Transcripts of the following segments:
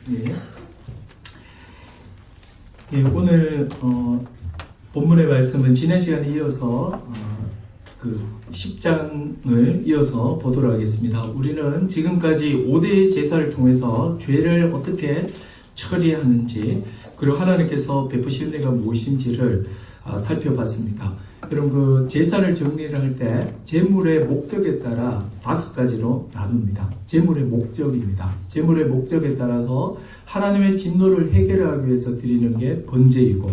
예. 예, 오늘 본문의 말씀은 지난 시간에 이어서 그 10장을 이어서 보도록 하겠습니다. 우리는 지금까지 5대 제사를 통해서 죄를 어떻게 처리하는지, 그리고 하나님께서 베푸신 은혜가 무엇인지를 살펴봤습니다. 여러분, 그 제사를 정리를 할 때 제물의 목적에 따라 5가지로 나눕니다. 제물의 목적입니다. 제물의 목적에 따라서 하나님의 진노를 해결하기 위해서 드리는 게 번제이고,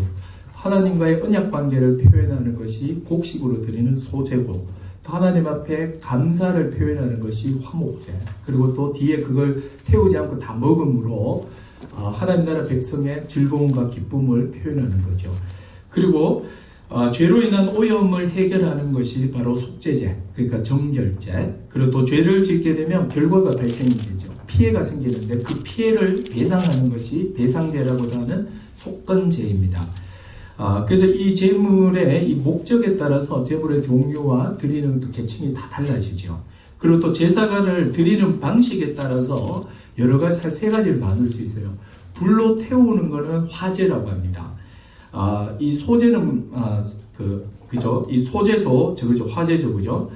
하나님과의 언약 관계를 표현하는 것이 곡식으로 드리는 소제고, 또 하나님 앞에 감사를 표현하는 것이 화목제, 그리고 또 뒤에 그걸 태우지 않고 다 먹음으로 하나님 나라 백성의 즐거움과 기쁨을 표현하는 거죠. 그리고 죄로 인한 오염을 해결하는 것이 바로 속죄제, 그러니까 정결제. 그리고 또 죄를 짓게 되면 결과가 발생이 되죠. 피해가 생기는데 그 피해를 배상하는 것이 배상제라고도 하는 속건제입니다. 그래서 이 제물의 이 목적에 따라서 제물의 종류와 드리는 또 계층이 다 달라지죠. 그리고 또 제사를 드리는 방식에 따라서 여러 가지, 한 3가지를 나눌 수 있어요. 불로 태우는 것은 화제라고 합니다. 이 소제는 그죠? 이 소제도 저거죠, 화제죠, 그죠?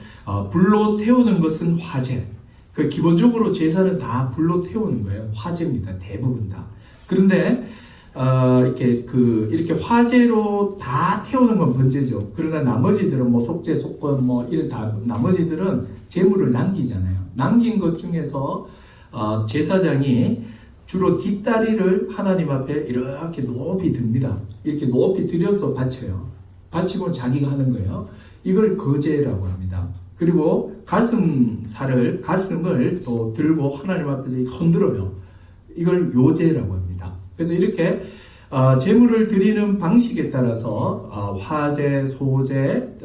불로 태우는 것은 화제. 그 기본적으로 제사는 다 불로 태우는 거예요. 화제입니다. 대부분 다. 그런데 이렇게 화제로 다 태우는 건 번제죠. 그러나 나머지들은 뭐 속죄, 속건 이런 다 나머지들은 제물을 남기잖아요. 남긴 것 중에서 제사장이 주로 뒷다리를 하나님 앞에 이렇게 높이 듭니다. 이렇게 높이 들여서 바쳐요. 바치고 자기가 하는 거예요. 이걸 거제라고 합니다. 그리고 가슴을 또 들고 하나님 앞에서 흔들어요. 이걸 요제라고 합니다. 그래서 이렇게 제물을 드리는 방식에 따라서 화제, 소제,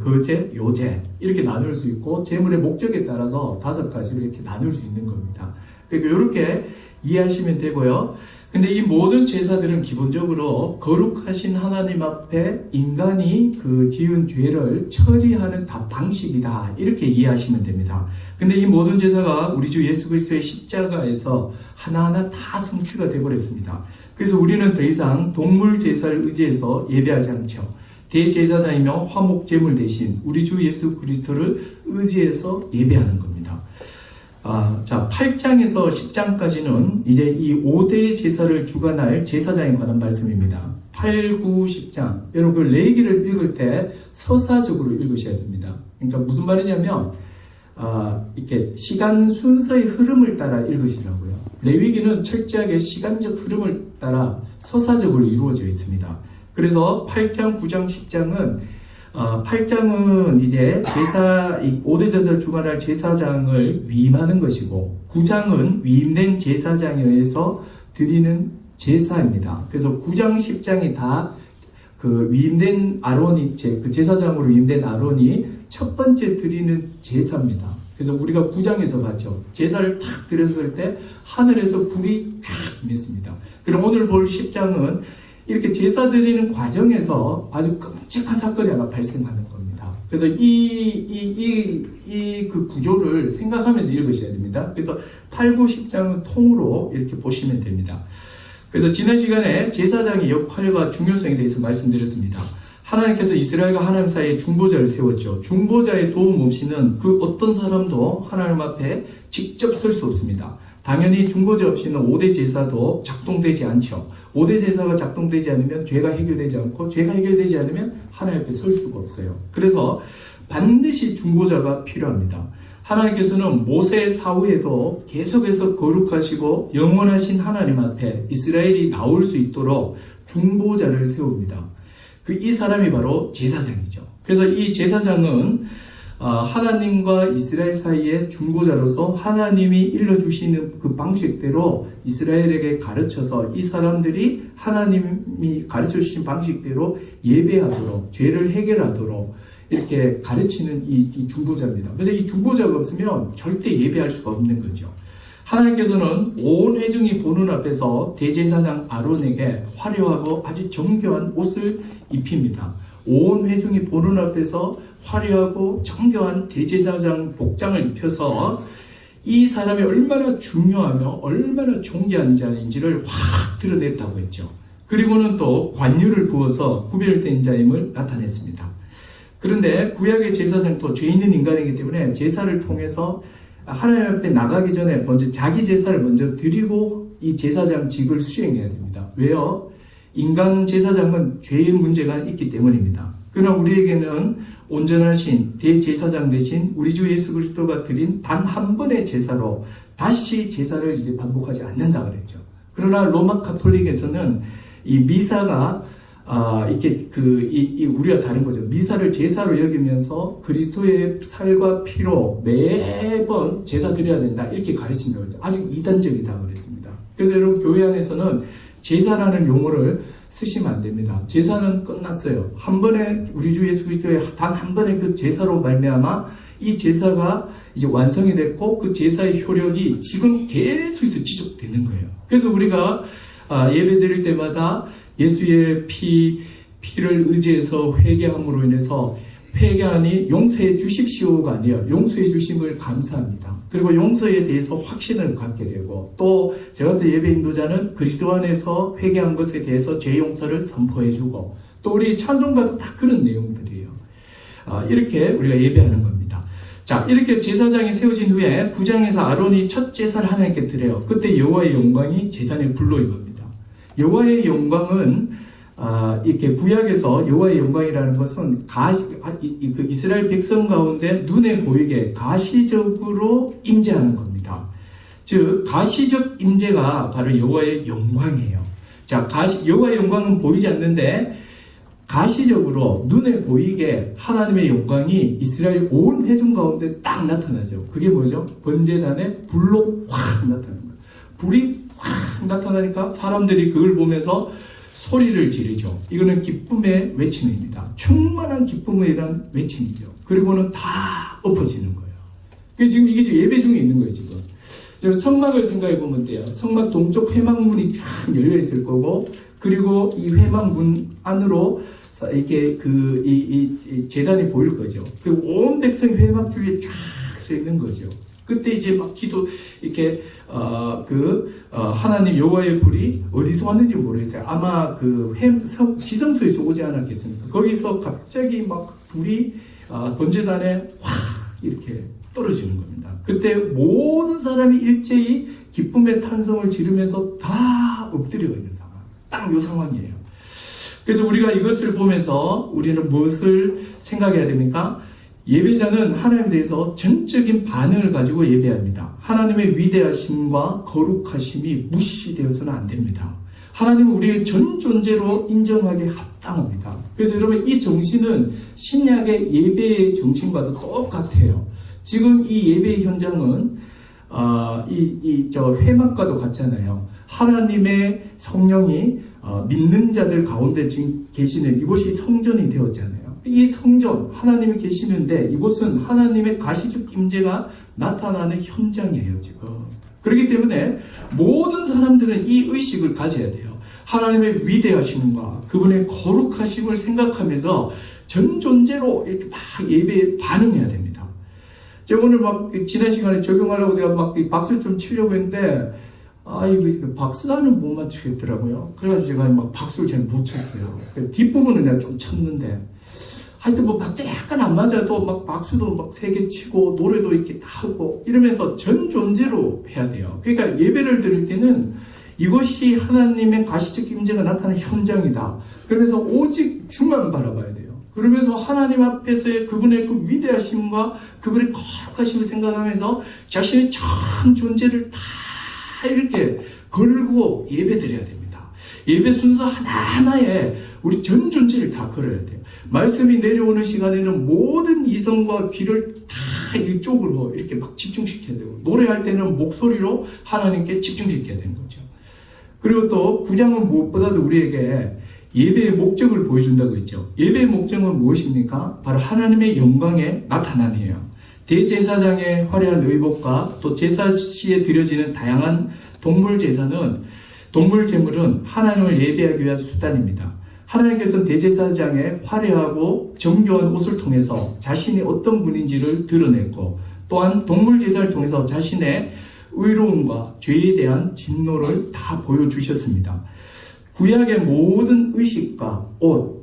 거제, 요제 이렇게 나눌 수 있고, 제물의 목적에 따라서 5가지로 이렇게 나눌 수 있는 겁니다. 그러니까 이렇게 이해하시면 되고요. 근데 이 모든 제사들은 기본적으로 거룩하신 하나님 앞에 인간이 그 지은 죄를 처리하는 다 방식이다, 이렇게 이해하시면 됩니다. 근데 이 모든 제사가 우리 주 예수 그리스도의 십자가에서 하나하나 다 성취가 되어버렸습니다. 그래서 우리는 더 이상 동물 제사를 의지해서 예배하지 않죠. 대제사장이며 화목제물 대신 우리 주 예수 그리스도를 의지해서 예배하는 겁니다. 자, 8장에서 10장까지는 이제 이 5대 제사를 주관할 제사장에 관한 말씀입니다. 8, 9, 10장. 여러분, 그 레위기를 읽을 때 서사적으로 읽으셔야 됩니다. 그러니까 무슨 말이냐면, 이렇게 시간 순서의 흐름을 따라 읽으시라고요. 레위기는 철저하게 시간적 흐름을 따라 서사적으로 이루어져 있습니다. 그래서 8장, 9장, 10장은 8장은 이제 5대 제사를 주관할 제사장을 위임하는 것이고, 9장은 위임된 제사장에 의해서 드리는 제사입니다. 그래서 9장, 10장이 다 그 위임된 아론이, 그 제사장으로 위임된 아론이 첫 번째 드리는 제사입니다. 그래서 우리가 9장에서 봤죠. 제사를 탁 드렸을 때 하늘에서 불이 쫙 임했습니다. 그럼 오늘 볼 10장은 이렇게 제사 드리는 과정에서 아주 끔찍한 사건이 하나 발생하는 겁니다. 그래서 그 구조를 생각하면서 읽으셔야 됩니다. 그래서 8, 9, 10장은 통으로 이렇게 보시면 됩니다. 그래서 지난 시간에 제사장의 역할과 중요성에 대해서 말씀드렸습니다. 하나님께서 이스라엘과 하나님 사이에 중보자를 세웠죠. 중보자의 도움 없이는 그 어떤 사람도 하나님 앞에 직접 설 수 없습니다. 당연히 중보자 없이는 5대 제사도 작동되지 않죠. 5대 제사가 작동되지 않으면 죄가 해결되지 않고, 죄가 해결되지 않으면 하나님 앞에 설 수가 없어요. 그래서 반드시 중보자가 필요합니다. 하나님께서는 모세 사후에도 계속해서 거룩하시고 영원하신 하나님 앞에 이스라엘이 나올 수 있도록 중보자를 세웁니다. 이 사람이 바로 제사장이죠. 그래서 이 제사장은 하나님과 이스라엘 사이의 중보자로서 하나님이 일러주시는 그 방식대로 이스라엘에게 가르쳐서 이 사람들이 하나님이 가르쳐주신 방식대로 예배하도록, 죄를 해결하도록 이렇게 가르치는 이 중보자입니다. 그래서 이 중보자가 없으면 절대 예배할 수가 없는 거죠. 하나님께서는 온 회중이 보는 앞에서 대제사장 아론에게 화려하고 아주 정교한 옷을 입힙니다. 온 회중이 보는 앞에서 화려하고 정교한 대제사장 복장을 입혀서 이 사람이 얼마나 중요하며 얼마나 존귀한 자인지를 확 드러냈다고 했죠. 그리고는 또 관유를 부어서 구별된 자임을 나타냈습니다. 그런데 구약의 제사장도 죄 있는 인간이기 때문에 제사를 통해서 하나님 앞에 나가기 전에 먼저 자기 제사를 먼저 드리고 이 제사장직을 수행해야 됩니다. 왜요? 인간 제사장은 죄의 문제가 있기 때문입니다. 그러나 우리에게는 온전하신 대제사장 대신 우리 주 예수 그리스도가 드린 단 한 번의 제사로 다시 제사를 이제 반복하지 않는다 그랬죠. 그러나 로마 가톨릭에서는 이 미사가 이렇게 우리가 다른 거죠. 미사를 제사로 여기면서 그리스도의 살과 피로 매번 제사 드려야 된다 이렇게 가르친다고 했죠. 아주 이단적이다 그랬습니다. 그래서 여러분 교회 안에서는 제사라는 용어를 쓰시면 안 됩니다. 제사는 끝났어요. 한 번에 우리 주 예수 그리스도의 단 한 번의 그 제사로 말미암아 이 제사가 이제 완성이 됐고 그 제사의 효력이 지금 계속해서 지속되는 거예요. 그래서 우리가 예배 드릴 때마다 예수의 피를 의지해서 회개함으로 인해서 회개하니 용서해 주십시오가 아니에요. 용서해 주심을 감사합니다. 그리고 용서에 대해서 확신을 갖게 되고 또 제가 또 예배 인도자는 그리스도 안에서 회개한 것에 대해서 죄 용서를 선포해 주고 또 우리 찬송가도 다 그런 내용들이에요. 이렇게 우리가 예배하는 겁니다. 자, 이렇게 제사장이 세워진 후에 9장에서 아론이 첫 제사를 하나님께 드려요. 그때 여호와의 영광이 제단에 불러인 겁니다. 여호와의 영광은 이렇게 구약에서 여호와의 영광이라는 것은 그 이스라엘 백성 가운데 눈에 보이게 가시적으로 임재하는 겁니다. 즉 가시적 임재가 바로 여호와의 영광이에요. 자, 여호와의 영광은 보이지 않는데 가시적으로 눈에 보이게 하나님의 영광이 이스라엘 온 회중 가운데 딱 나타나죠. 그게 뭐죠? 번제단에 불로 확 나타나는 거예요. 불이 확 나타나니까 사람들이 그걸 보면서 소리를 지르죠. 이거는 기쁨의 외침입니다. 충만한 기쁨에 대한 외침이죠. 그리고는 다 엎어지는 거예요. 그게 지금 이게 예배 중에 있는 거예요, 지금. 성막을 생각해 보면 돼요. 성막 동쪽 회막문이 쫙 열려 있을 거고, 그리고 이 회막문 안으로 이렇게 이 제단이 보일 거죠. 그리고 온 백성이 회막 주위에 쫙 서 있는 거죠. 그때 이제 막 이렇게, 하나님 여호와의 불이 어디서 왔는지 모르겠어요. 아마 지성소에서 오지 않았겠습니까? 거기서 갑자기 막 불이, 번제단에 확 이렇게 떨어지는 겁니다. 그때 모든 사람이 일제히 기쁨의 탄성을 지르면서 다 엎드려 있는 상황. 딱 이 상황이에요. 그래서 우리가 이것을 보면서 우리는 무엇을 생각해야 됩니까? 예배자는 하나님에 대해서 전적인 반응을 가지고 예배합니다. 하나님의 위대하심과 거룩하심이 무시되어서는 안 됩니다. 하나님은 우리의 전 존재로 인정하게 합당합니다. 그래서 여러분 이 정신은 신약의 예배의 정신과도 똑같아요. 지금 이 예배의 현장은 회막과도 같잖아요. 하나님의 성령이 믿는 자들 가운데 지금 계시는 이곳이 성전이 되었잖아요. 이 성전, 하나님이 계시는데 이곳은 하나님의 가시적 임재가 나타나는 현장이에요, 지금. 그렇기 때문에 모든 사람들은 이 의식을 가져야 돼요. 하나님의 위대하심과 그분의 거룩하심을 생각하면서 전 존재로 이렇게 막 예배에 반응해야 됩니다. 제가 오늘 지난 시간에 적용하려고 제가 박수 좀 치려고 했는데, 이거 박수는 못 맞추겠더라고요. 그래가지고 제가 박수를 잘 못 쳤어요. 뒷부분은 내가 좀 쳤는데, 하여튼 박자 약간 안 맞아도 박수도 3개 치고, 노래도 이렇게 하고, 이러면서 전 존재로 해야 돼요. 그러니까 예배를 드릴 때는 이것이 하나님의 가시적 임재가 나타나는 현장이다. 그러면서 오직 주만 바라봐야 돼요. 그러면서 하나님 앞에서의 그분의 그 위대하심과 그분의 거룩하심을 생각하면서 자신의 전 존재를 다 이렇게 걸고 예배드려야 됩니다. 예배 순서 하나하나에 우리 전 존재를 다 걸어야 돼요. 말씀이 내려오는 시간에는 모든 이성과 귀를 다 이쪽으로 이렇게 집중시켜야 되고, 노래할 때는 목소리로 하나님께 집중시켜야 되는 거죠. 그리고 또 9장은 무엇보다도 우리에게 예배의 목적을 보여준다고 했죠. 예배의 목적은 무엇입니까? 바로 하나님의 영광의 나타남이에요. 대제사장의 화려한 의복과 또 제사 시에 드려지는 다양한 동물 제물은 하나님을 예배하기 위한 수단입니다. 하나님께서는 대제사장의 화려하고 정교한 옷을 통해서 자신이 어떤 분인지를 드러냈고, 또한 동물 제사를 통해서 자신의 의로움과 죄에 대한 진노를 다 보여주셨습니다. 구약의 모든 의식과 옷,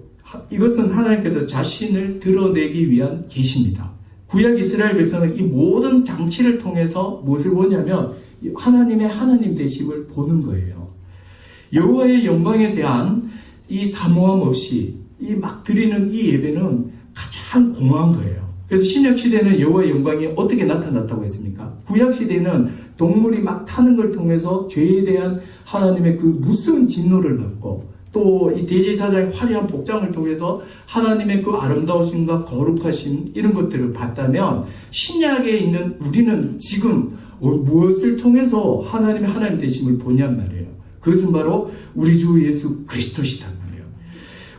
이것은 하나님께서 자신을 드러내기 위한 계시입니다. 구약 이스라엘 백성은 이 모든 장치를 통해서 무엇을 보냐면 하나님의 하나님 되심을 보는 거예요. 여호와의 영광에 대한 이 사모함 없이 이 막 드리는 이 예배는 가장 공허한 거예요. 그래서 신약 시대는 여호와의 영광이 어떻게 나타났다고 했습니까? 구약 시대는 동물이 막 타는 걸 통해서 죄에 대한 하나님의 그 무서운 진노를 받고 또 이 대제사장의 화려한 복장을 통해서 하나님의 그 아름다우심과 거룩하심 이런 것들을 봤다면 신약에 있는 우리는 지금 무엇을 통해서 하나님의 하나님 되심을 보냔 말이에요. 그것은 바로 우리 주 예수 그리스도시단 말이에요.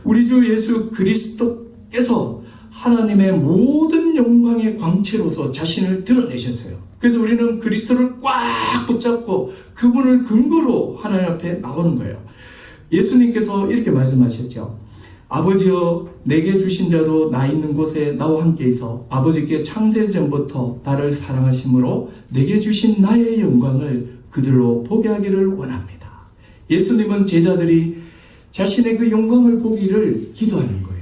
우리 주 예수 그리스도께서 하나님의 모든 영광의 광채로서 자신을 드러내셨어요. 그래서 우리는 그리스도를 꽉 붙잡고 그분을 근거로 하나님 앞에 나오는 거예요. 예수님께서 이렇게 말씀하셨죠. 아버지여 내게 주신 자도 나 있는 곳에 나와 함께 있어 아버지께 창세전부터 나를 사랑하심으로 내게 주신 나의 영광을 그들로 보게 하기를 원합니다. 예수님은 제자들이 자신의 그 영광을 보기를 기도하는 거예요.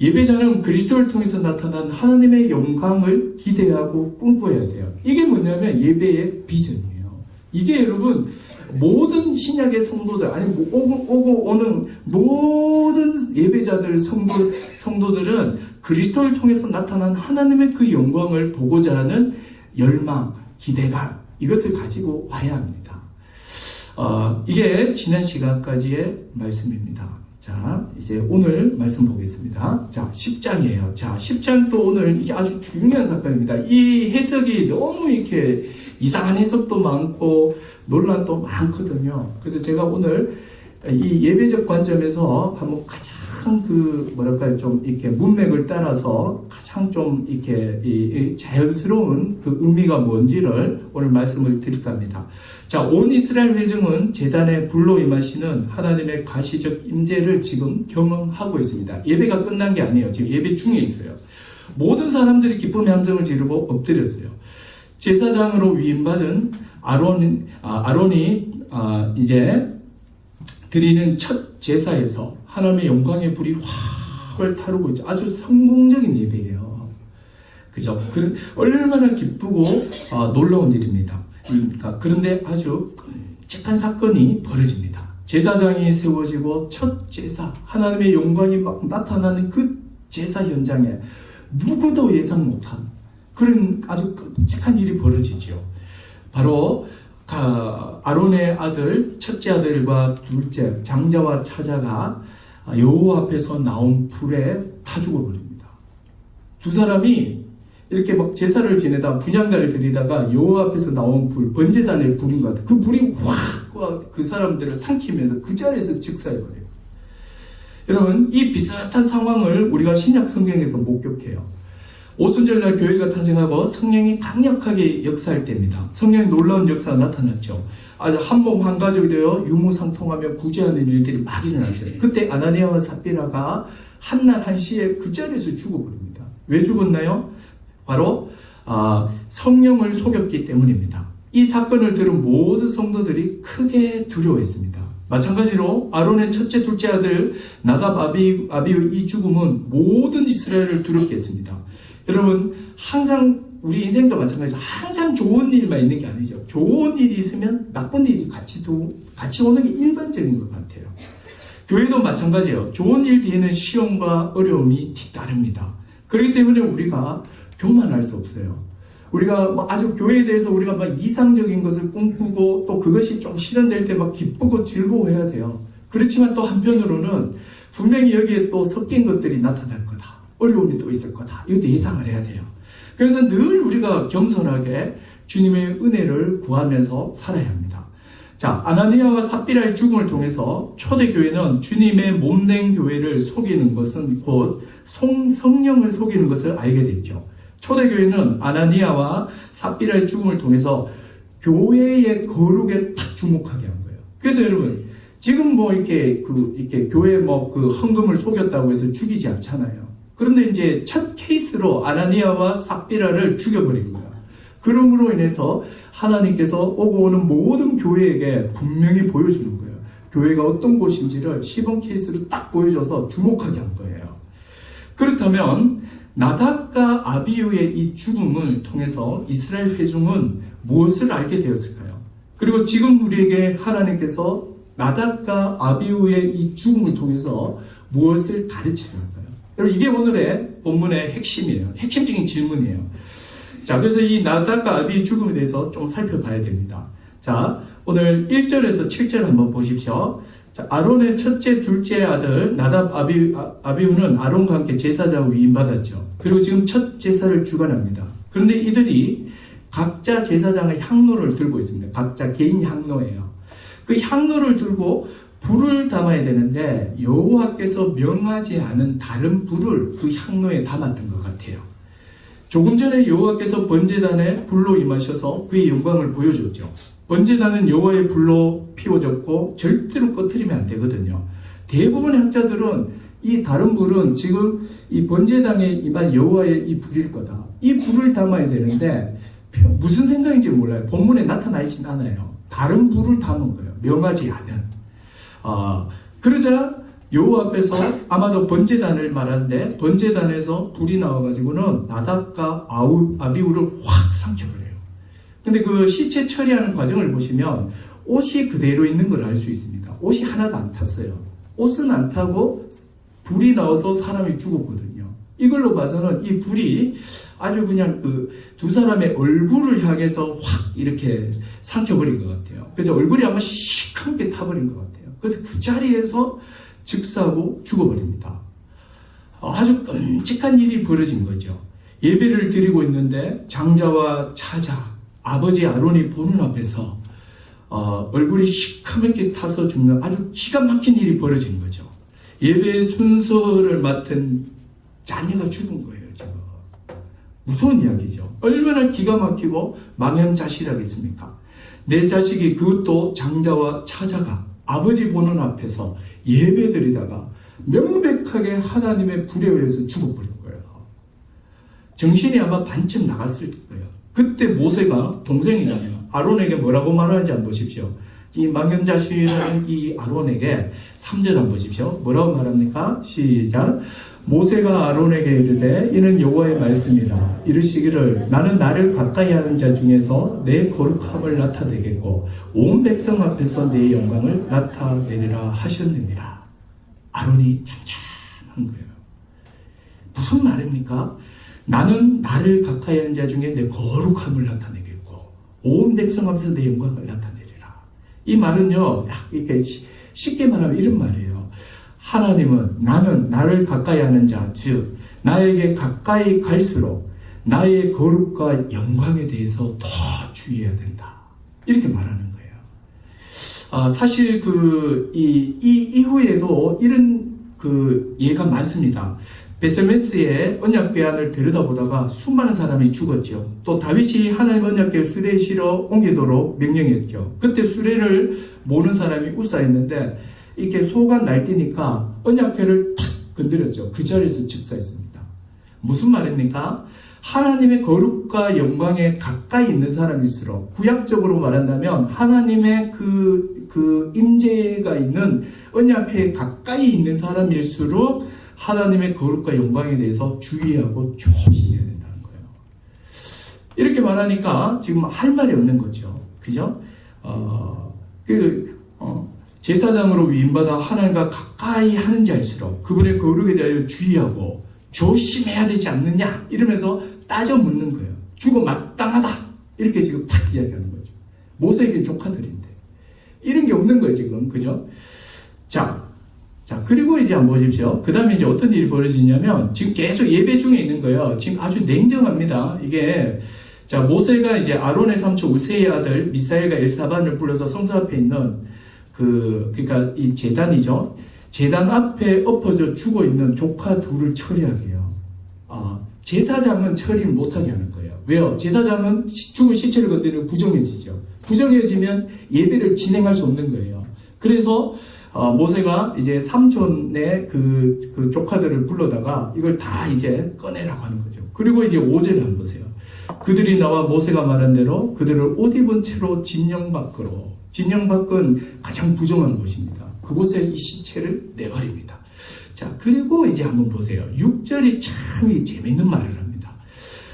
예배자는 그리스도를 통해서 나타난 하나님의 영광을 기대하고 꿈꿔야 돼요. 이게 뭐냐면 예배의 비전이에요. 이게 여러분 모든 신약의 성도들 아니 오고 오는 모든 예배자들 성도들은 그리스도를 통해서 나타난 하나님의 그 영광을 보고자 하는 열망, 기대감 이것을 가지고 와야 합니다. 이게 지난 시간까지의 말씀입니다. 자, 이제 오늘 말씀 보겠습니다. 자, 10장이에요. 자, 10장 또 오늘 이게 아주 중요한 사건입니다. 이 해석이 너무 이렇게 이상한 해석도 많고 논란도 많거든요. 그래서 제가 오늘 이 예배적 관점에서 한번 가장 좀 이렇게 문맥을 따라서 가장 좀 이렇게 이 자연스러운 그 의미가 뭔지를 오늘 말씀을 드릴까 합니다. 자, 온 이스라엘 회중은 제단의 불로 임하시는 하나님의 가시적 임재를 지금 경험하고 있습니다. 예배가 끝난 게 아니에요. 지금 예배 중에 있어요. 모든 사람들이 기쁨의 함성을 지르고 엎드렸어요. 제사장으로 위임받은 아론이 이제 드리는 첫 제사에서 하나님의 영광의 불이 확 타오르고 있죠. 아주 성공적인 예배예요. 그죠? 얼마나 기쁘고 놀라운 일입니다. 그런데 아주 끔찍한 사건이 벌어집니다. 제사장이 세워지고 첫 제사, 하나님의 영광이 막 나타나는 그 제사 현장에 누구도 예상 못한 그런 아주 끔찍한 일이 벌어지죠. 바로 아론의 아들, 첫째 아들과 둘째, 장자와 차자가 여호와 앞에서 나온 불에 타 죽어버립니다. 두 사람이 이렇게 막 제사를 지내다 분향가를 드리다가 여호와 앞에서 나온 불, 번제단의 불인 것 같아요. 그 불이 확 그 사람들을 삼키면서 그 자리에서 즉사해버려요. 여러분, 이 비슷한 상황을 우리가 신약 성경에서 목격해요. 오순절날 교회가 탄생하고 성령이 강력하게 역사할 때입니다. 성령의 놀라운 역사가 나타났죠. 한몸 한가족이 되어 유무상통하며 구제하는 일들이 막 일어났어요. 그때 아나니아와 삽비라가 한날 한시에 그 자리에서 죽어버립니다. 왜 죽었나요? 바로 성령을 속였기 때문입니다. 이 사건을 들은 모든 성도들이 크게 두려워했습니다. 마찬가지로 아론의 첫째, 둘째 아들 나답 아비의 이 죽음은 모든 이스라엘을 두렵게 했습니다. 여러분, 항상 우리 인생도 마찬가지로 항상 좋은 일만 있는 게 아니죠. 좋은 일이 있으면 나쁜 일이 같이 오는 게 일반적인 것 같아요. 교회도 마찬가지예요. 좋은 일 뒤에는 시험과 어려움이 뒤따릅니다. 그렇기 때문에 우리가 교만할 수 없어요. 우리가 아주 교회에 대해서 우리가 막 이상적인 것을 꿈꾸고 또 그것이 좀 실현될 때 막 기쁘고 즐거워해야 돼요. 그렇지만 또 한편으로는 분명히 여기에 또 섞인 것들이 나타날 거다. 어려움이 또 있을 거다. 이것도 예상을 해야 돼요. 그래서 늘 우리가 겸손하게 주님의 은혜를 구하면서 살아야 합니다. 자, 아나니아와 삽비라의 죽음을 통해서 초대교회는 주님의 몸된 교회를 속이는 것은 곧 성령을 속이는 것을 알게 됐죠. 초대교회는 아나니아와 삽비라의 죽음을 통해서 교회의 거룩에 딱 주목하게 한 거예요. 그래서 여러분, 지금 이렇게 교회 그 헌금을 속였다고 해서 죽이지 않잖아요. 그런데 이제 첫 케이스로 아나니아와 삽비라를 죽여버린 거예요. 그러므로 인해서 하나님께서 오고 오는 모든 교회에게 분명히 보여주는 거예요. 교회가 어떤 곳인지를 시범 케이스로 딱 보여줘서 주목하게 한 거예요. 그렇다면 나답과 아비후의 이 죽음을 통해서 이스라엘 회중은 무엇을 알게 되었을까요? 그리고 지금 우리에게 하나님께서 나답과 아비후의 이 죽음을 통해서 무엇을 가르치려 할까요? 여러분, 이게 오늘의 본문의 핵심이에요. 핵심적인 질문이에요. 자, 그래서 이 나답과 아비의 죽음에 대해서 좀 살펴봐야 됩니다. 자, 오늘 1절에서 7절 한번 보십시오. 자, 아론의 첫째, 둘째 아들 나답 아비후는 아론과 함께 제사장을 위임받았죠. 그리고 지금 첫 제사를 주관합니다. 그런데 이들이 각자 제사장의 향로를 들고 있습니다. 각자 개인 향로예요. 그 향로를 들고 불을 담아야 되는데 여호와께서 명하지 않은 다른 불을 그 향로에 담았던 것 같아요. 조금 전에 여호와께서 번제단에 불로 임하셔서 그의 영광을 보여줬죠. 번제단은 여호와의 불로 피워졌고 절대로 꺼트리면 안 되거든요. 대부분의 학자들은 이 다른 불은 지금 이 번제단에 임한 여호와의 이 불일 거다. 이 불을 담아야 되는데 무슨 생각인지 몰라요. 본문에 나타나있진 않아요. 다른 불을 담은 거예요. 명하지 않은. 그러자 여호와 앞에서 아마도 번제단을 말하는데 번제단에서 불이 나와가지고는 나답과 아비후를 확 삼켜버려요. 근데 그 시체 처리하는 과정을 보시면 옷이 그대로 있는 걸 알 수 있습니다. 옷이 하나도 안 탔어요. 옷은 안 타고 불이 나와서 사람이 죽었거든요. 이걸로 봐서는 이 불이 아주 그냥 그 두 사람의 얼굴을 향해서 확 이렇게 삼켜버린 것 같아요. 그래서 얼굴이 아마 시커멓게 타버린 것 같아요. 그래서 그 자리에서 즉사하고 죽어버립니다. 아주 끔찍한 일이 벌어진 거죠. 예배를 드리고 있는데 장자와 차자, 아버지 아론이 보는 앞에서 얼굴이 시커멓게 타서 죽는 아주 기가 막힌 일이 벌어진 거죠. 예배의 순서를 맡은 자녀가 죽은 거예요. 지금. 무서운 이야기죠. 얼마나 기가 막히고 망연자실하겠습니까? 내 자식이 그것도 장자와 차자가 아버지 보는 앞에서 예배 드리다가 명백하게 하나님의 불에 의해서 죽어버린 거예요. 정신이 아마 반쯤 나갔을 거예요. 그때 모세가 동생이잖아요. 아론에게 뭐라고 말하는지 한번 보십시오. 이 망연자실한 이 아론에게 3절 한번 보십시오. 뭐라고 말합니까? 시작. 모세가 아론에게 이르되 이는 여호와의 말씀이라. 이르시기를 나는 나를 가까이 하는 자 중에서 내 거룩함을 나타내겠고 온 백성 앞에서 내 영광을 나타내리라 하셨느니라. 아론이 잠잠한 거예요. 무슨 말입니까? 나는 나를 가까이 하는 자 중에 내 거룩함을 나타내겠고 온 백성 앞에서 내 영광을 나타내리라. 이 말은요, 이렇게 쉽게 말하면 이런 말이에요. 하나님은 나는 나를 가까이 하는 자, 즉 나에게 가까이 갈수록 나의 거룩과 영광에 대해서 더 주의해야 된다. 이렇게 말하는 거예요. 사실 이 이후에도 이런 예가 많습니다. 베세메스의 언약궤안을 들여다보다가 수많은 사람이 죽었죠. 또 다윗이 하나님 언약궤 수레에 실어 옮기도록 명령했죠. 그때 수레를 모는 사람이 우사했는데 이렇게 소가 날뛰니까 언약궤를 탁 건드렸죠. 그 자리에서 즉사했습니다. 무슨 말입니까? 하나님의 거룩과 영광에 가까이 있는 사람일수록, 구약적으로 말한다면 하나님의 그 임재가 있는 언약궤에 가까이 있는 사람일수록 하나님의 거룩과 영광에 대해서 주의하고 조심해야 된다는 거예요. 이렇게 말하니까 지금 할 말이 없는 거죠. 그죠? 제사장으로 위임받아 하나님과 가까이 하는 자일수록 그분의 거룩에 대하여 주의하고 조심해야 되지 않느냐 이러면서 따져 묻는 거예요. 죽어 마땅하다 이렇게 지금 탁 이야기하는 거죠. 모세에겐 조카들인데 이런 게 없는 거예요 지금. 그죠? 자 그리고 이제 한번 보십시오. 그 다음에 이제 어떤 일이 벌어지냐면 지금 계속 예배 중에 있는 거예요. 지금 아주 냉정합니다. 이게 모세가 이제 아론의 삼촌 우세의 아들 미사엘과 엘사반을 불러서 성소 앞에 있는 그러니까 이 제단이죠. 제단 앞에 엎어져 죽어 있는 조카 둘을 처리하게 해요. 제사장은 처리를 못하게 하는 거예요. 왜요? 제사장은 죽은 시체를 건드리면 부정해지죠. 부정해지면 예배를 진행할 수 없는 거예요. 그래서 모세가 이제 삼촌의 그 조카들을 불러다가 이걸 다 이제 꺼내라고 하는 거죠. 그리고 이제 5절을 한번 보세요. 그들이 나와 모세가 말한 대로 그들을 옷 입은 채로 진영 밖으로, 진영 밖은 가장 부정한 곳입니다. 그곳에 이 시체를 내버립니다. 자, 그리고 이제 한번 보세요. 6절이 참 재밌는 말을 합니다.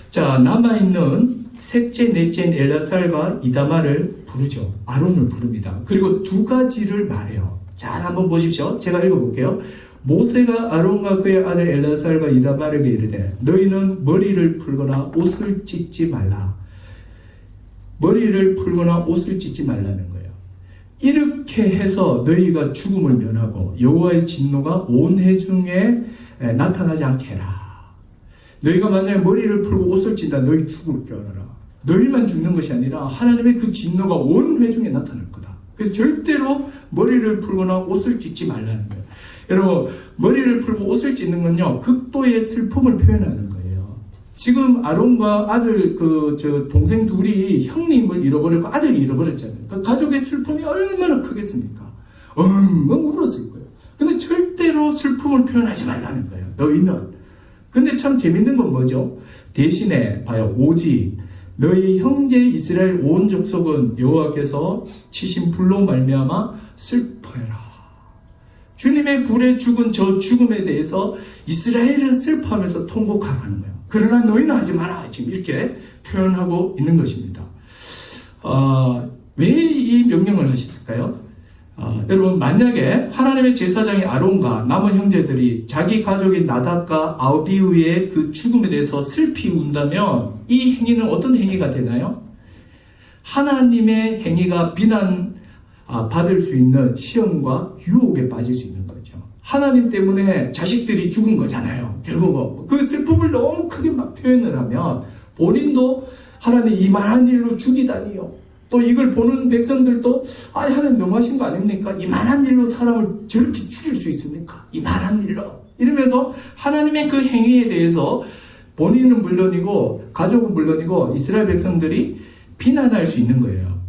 자, 남아있는 셋째, 넷째인 엘라살과 이다말을 부르죠. 아론을 부릅니다. 그리고 두 가지를 말해요. 잘 한번 보십시오. 제가 읽어볼게요. 모세가 아론과 그의 아들 엘라살과 이다말에게 이르되 너희는 머리를 풀거나 옷을 찢지 말라. 머리를 풀거나 옷을 찢지 말라는 거예요. 이렇게 해서 너희가 죽음을 면하고 여호와의 진노가 온 회중에 나타나지 않게 해라. 너희가 만약에 머리를 풀고 옷을 찢다 너희 죽을 줄 알아라. 너희만 죽는 것이 아니라 하나님의 그 진노가 온 회중에 나타날 거다. 그래서 절대로 머리를 풀거나 옷을 찢지 말라는 거예요. 여러분, 머리를 풀고 옷을 찢는 건요, 극도의 슬픔을 표현하는 거예요. 지금 아론과 아들, 동생 둘이 형님을 잃어버렸고 아들을 잃어버렸잖아요. 그 가족의 슬픔이 얼마나 크겠습니까? 엉엉 울었을 거예요. 근데 절대로 슬픔을 표현하지 말라는 거예요. 너희는. 근데 참 재밌는 건 뭐죠? 대신에, 봐요. 오직 너희 형제 이스라엘 온 족속은 여호와께서 치신 불로 말미암아 슬퍼해라. 주님의 불에 죽은 저 죽음에 대해서 이스라엘은 슬퍼하면서 통곡하는 거예요. 그러나 너희는 하지 마라. 지금 이렇게 표현하고 있는 것입니다. 왜 이 명령을 하셨을까요? 여러분, 만약에 하나님의 제사장인 아론과 남은 형제들이 자기 가족인 나답과 아비후의 그 죽음에 대해서 슬피 운다면 이 행위는 어떤 행위가 되나요? 하나님의 행위가 비난 받을 수 있는 시험과 유혹에 빠질 수 있는 거죠. 하나님 때문에 자식들이 죽은 거잖아요. 결국 그 슬픔을 너무 크게 막 표현을 하면 본인도 하나님 이만한 일로 죽이다니요. 또 이걸 보는 백성들도 하나님 너무하신 거 아닙니까? 이만한 일로 사람을 저렇게 죽일 수 있습니까? 이만한 일로. 이러면서 하나님의 그 행위에 대해서 본인은 물론이고 가족은 물론이고 이스라엘 백성들이 비난할 수 있는 거예요.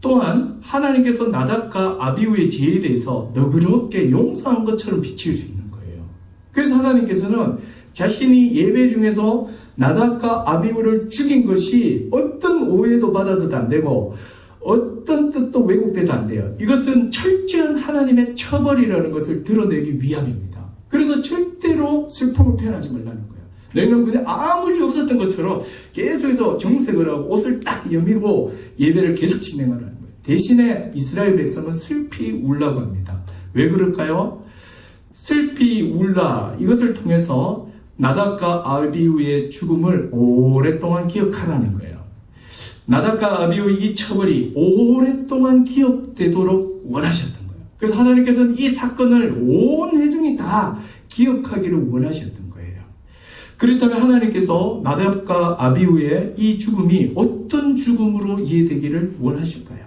또한 하나님께서 나답과 아비후의 죄에 대해서 너그럽게 용서한 것처럼 비칠 수 있는 거예요. 그래서 하나님께서는 자신이 예배 중에서 나답과 아비후를 죽인 것이 어떤 오해도 받아서도 안 되고 어떤 뜻도 왜곡돼도 안 돼요. 이것은 철저한 하나님의 처벌이라는 것을 드러내기 위함입니다. 그래서 절대로 슬픔을 표현하지 말라는 거예요. 너희는 그냥 아무 일 없었던 것처럼 계속해서 정색을 하고 옷을 딱 여미고 예배를 계속 진행하라는 거예요. 대신에 이스라엘 백성은 슬피 울라고 합니다. 왜 그럴까요? 슬피 울라, 이것을 통해서 나답과 아비후의 죽음을 오랫동안 기억하라는 거예요. 나답과 아비후의 이 처벌이 오랫동안 기억되도록 원하셨던 거예요. 그래서 하나님께서는 이 사건을 온 회중이 다 기억하기를 원하셨던 거예요. 그렇다면 하나님께서 나답과 아비후의 이 죽음이 어떤 죽음으로 이해되기를 원하실까요?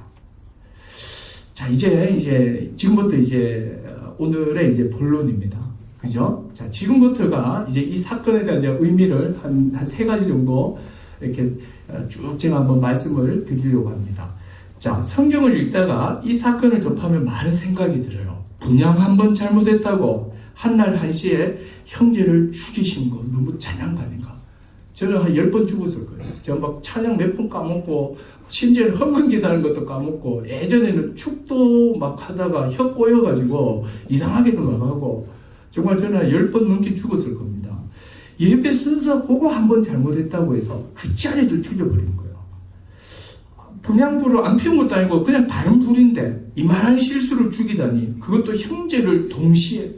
자, 지금부터 오늘의 본론입니다. 그죠? 자, 지금부터가 이 사건에 대한 의미를 한 세 가지 정도 이렇게 쭉 제가 한번 말씀을 드리려고 합니다. 자, 성경을 읽다가 이 사건을 접하면 많은 생각이 들어요. 분양 한번 잘못했다고 한날 한시에 형제를 죽이신 거 너무 잔인한 거 아닌가? 저는 한 10번 죽었을 거예요. 제가 막 찬양 몇 번 까먹고, 심지어는 헌금 기다는 것도 까먹고, 예전에는 축도 막 하다가 혀 꼬여가지고 이상하게도 나가고, 정말 저는 한 10번 넘게 죽었을 겁니다. 예배 순서 그거 한 번 잘못했다고 해서 그 자리에서 죽여버린 거예요. 분향불을 안 피운 것도 아니고 그냥 다른 불인데 이만한 실수를 죽이다니, 그것도 형제를 동시에.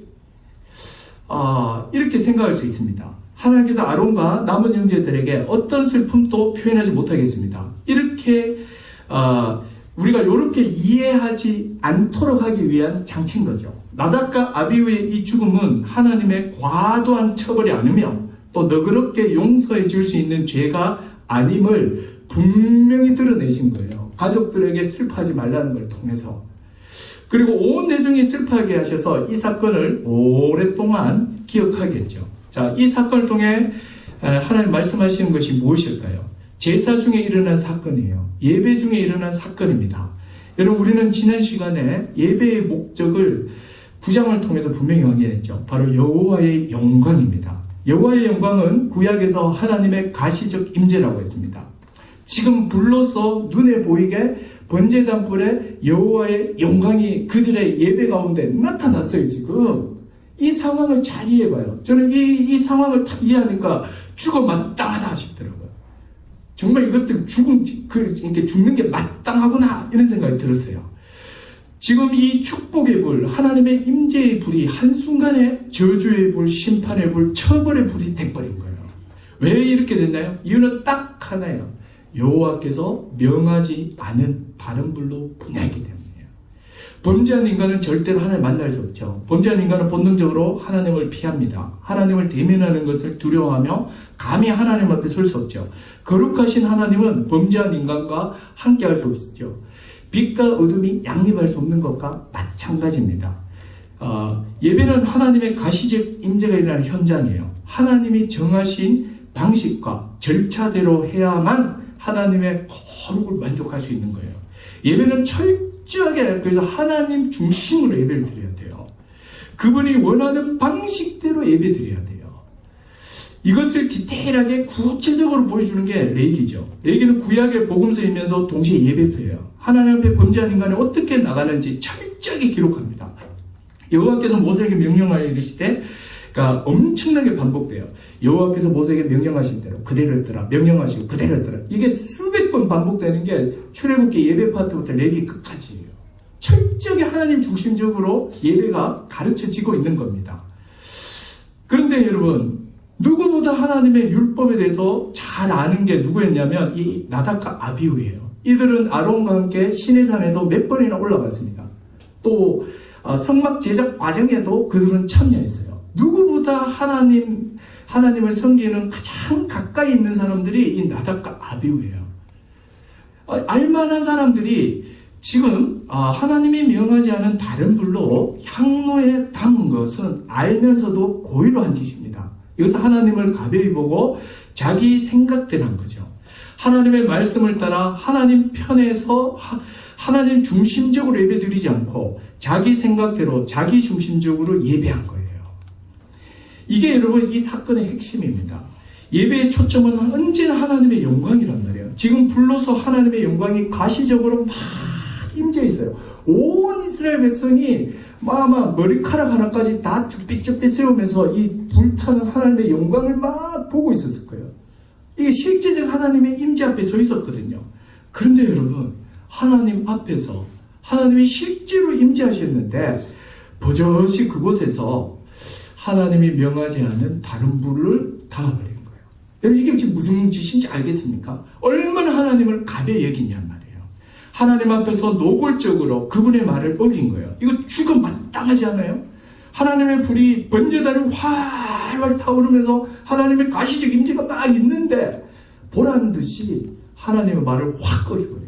이렇게 생각할 수 있습니다. 하나님께서 아론과 남은 형제들에게 어떤 슬픔도 표현하지 못하겠습니다. 이렇게 우리가 이렇게 이해하지 않도록 하기 위한 장치인 거죠. 나답과 아비후의 이 죽음은 하나님의 과도한 처벌이 아니며 또 너그럽게 용서해 줄 수 있는 죄가 아님을 분명히 드러내신 거예요. 가족들에게 슬퍼하지 말라는 걸 통해서. 그리고 온 대중이 슬퍼하게 하셔서 이 사건을 오랫동안 기억하겠죠. 자, 이 사건을 통해 하나님 말씀하시는 것이 무엇일까요? 제사 중에 일어난 사건이에요. 예배 중에 일어난 사건입니다. 여러분, 우리는 지난 시간에 예배의 목적을 9장을 통해서 분명히 확인했죠. 바로 여호와의 영광입니다. 여호와의 영광은 구약에서 하나님의 가시적 임재라고 했습니다. 지금 불로서 눈에 보이게 번제단 뿔에 여호와의 영광이 그들의 예배 가운데 나타났어요. 지금 이 상황을 잘 이해해봐요. 저는 이 상황을 딱 이해하니까 죽어 마땅하다 싶더라고요. 정말 이것들 이렇게 죽는 게 마땅하구나 이런 생각이 들었어요. 지금 이 축복의 불, 하나님의 임재의 불이 한순간에 저주의 불, 심판의 불, 처벌의 불이 돼버린 거예요. 왜 이렇게 됐나요? 이유는 딱 하나예요. 여호와께서 명하지 않은 다른 불로 분야했기 때문이에요. 범죄한 인간은 절대로 하나님을 만날 수 없죠. 범죄한 인간은 본능적으로 하나님을 피합니다. 하나님을 대면하는 것을 두려워하며 감히 하나님 앞에 설 수 없죠. 거룩하신 하나님은 범죄한 인간과 함께할 수 없죠. 빛과 어둠이 양립할 수 없는 것과 마찬가지입니다. 예배는 하나님의 가시적 임재가 일어나는 현장이에요. 하나님이 정하신 방식과 절차대로 해야만 하나님의 거룩을 만족할 수 있는 거예요. 예배는 철저하게 그래서 하나님 중심으로 예배를 드려야 돼요. 그분이 원하는 방식대로 예배 드려야 돼요. 이것을 디테일하게 구체적으로 보여주는 게 레위기죠. 레위기는 구약의 복음서이면서 동시에 예배서예요. 하나님 앞에 범죄한 인간이 어떻게 나가는지 철저하게 기록합니다. 여호와께서 모세에게 명령하여 이르시되 그러니까 엄청나게 반복돼요. 여호와께서 모세에게 명령하신 대로 그대로 했더라. 명령하시고 그대로 했더라. 이게 수백 번 반복되는 게 출애굽기 예배 파트부터 레위기 끝까지예요. 철저하게 하나님 중심적으로 예배가 가르쳐지고 있는 겁니다. 그런데 여러분 누구보다 하나님의 율법에 대해서 잘 아는 게 누구였냐면 이 나답과 아비후예요. 이들은 아론과 함께 시내산에도 몇 번이나 올라갔습니다. 또 성막 제작 과정에도 그들은 참여했어요. 누구보다 하나님을 섬기는 가장 가까이 있는 사람들이 이 나답과 아비후예요. 알만한 사람들이 지금 하나님이 명하지 않은 다른 불로 향로에 담은 것은 알면서도 고의로 한 짓입니다. 이것은 하나님을 가벼이 보고 자기 생각대로 한 거죠. 하나님의 말씀을 따라 하나님 편에서 하나님 중심적으로 예배드리지 않고 자기 생각대로 자기 중심적으로 예배한 거예요. 이게 여러분 이 사건의 핵심입니다. 예배의 초점은 언제나 하나님의 영광이란 말이에요. 지금 불로서 하나님의 영광이 가시적으로 막 임재 있어요. 온 이스라엘 백성이 막 머리카락 하나까지 다 쭈삣쭈삣 세우면서 이 불타는 하나님의 영광을 막 보고 있었을 거예요. 이게 실제적 하나님의 임재 앞에 서 있었거든요. 그런데 여러분 하나님 앞에서 하나님이 실제로 임재하셨는데 버젓이 그곳에서 하나님이 명하지 않은 다른 불을 담아버린 거예요. 여러분 이게 지금 무슨 짓인지 알겠습니까? 얼마나 하나님을 가벼이 여기냔 말이에요. 하나님 앞에서 노골적으로 그분의 말을 어긴 거예요. 이거 죽음 마땅하지 않아요? 하나님의 불이 번제단을 활활 타오르면서 하나님의 가시적 임재가 막 있는데 보란 듯이 하나님의 말을 확 어겨버려요.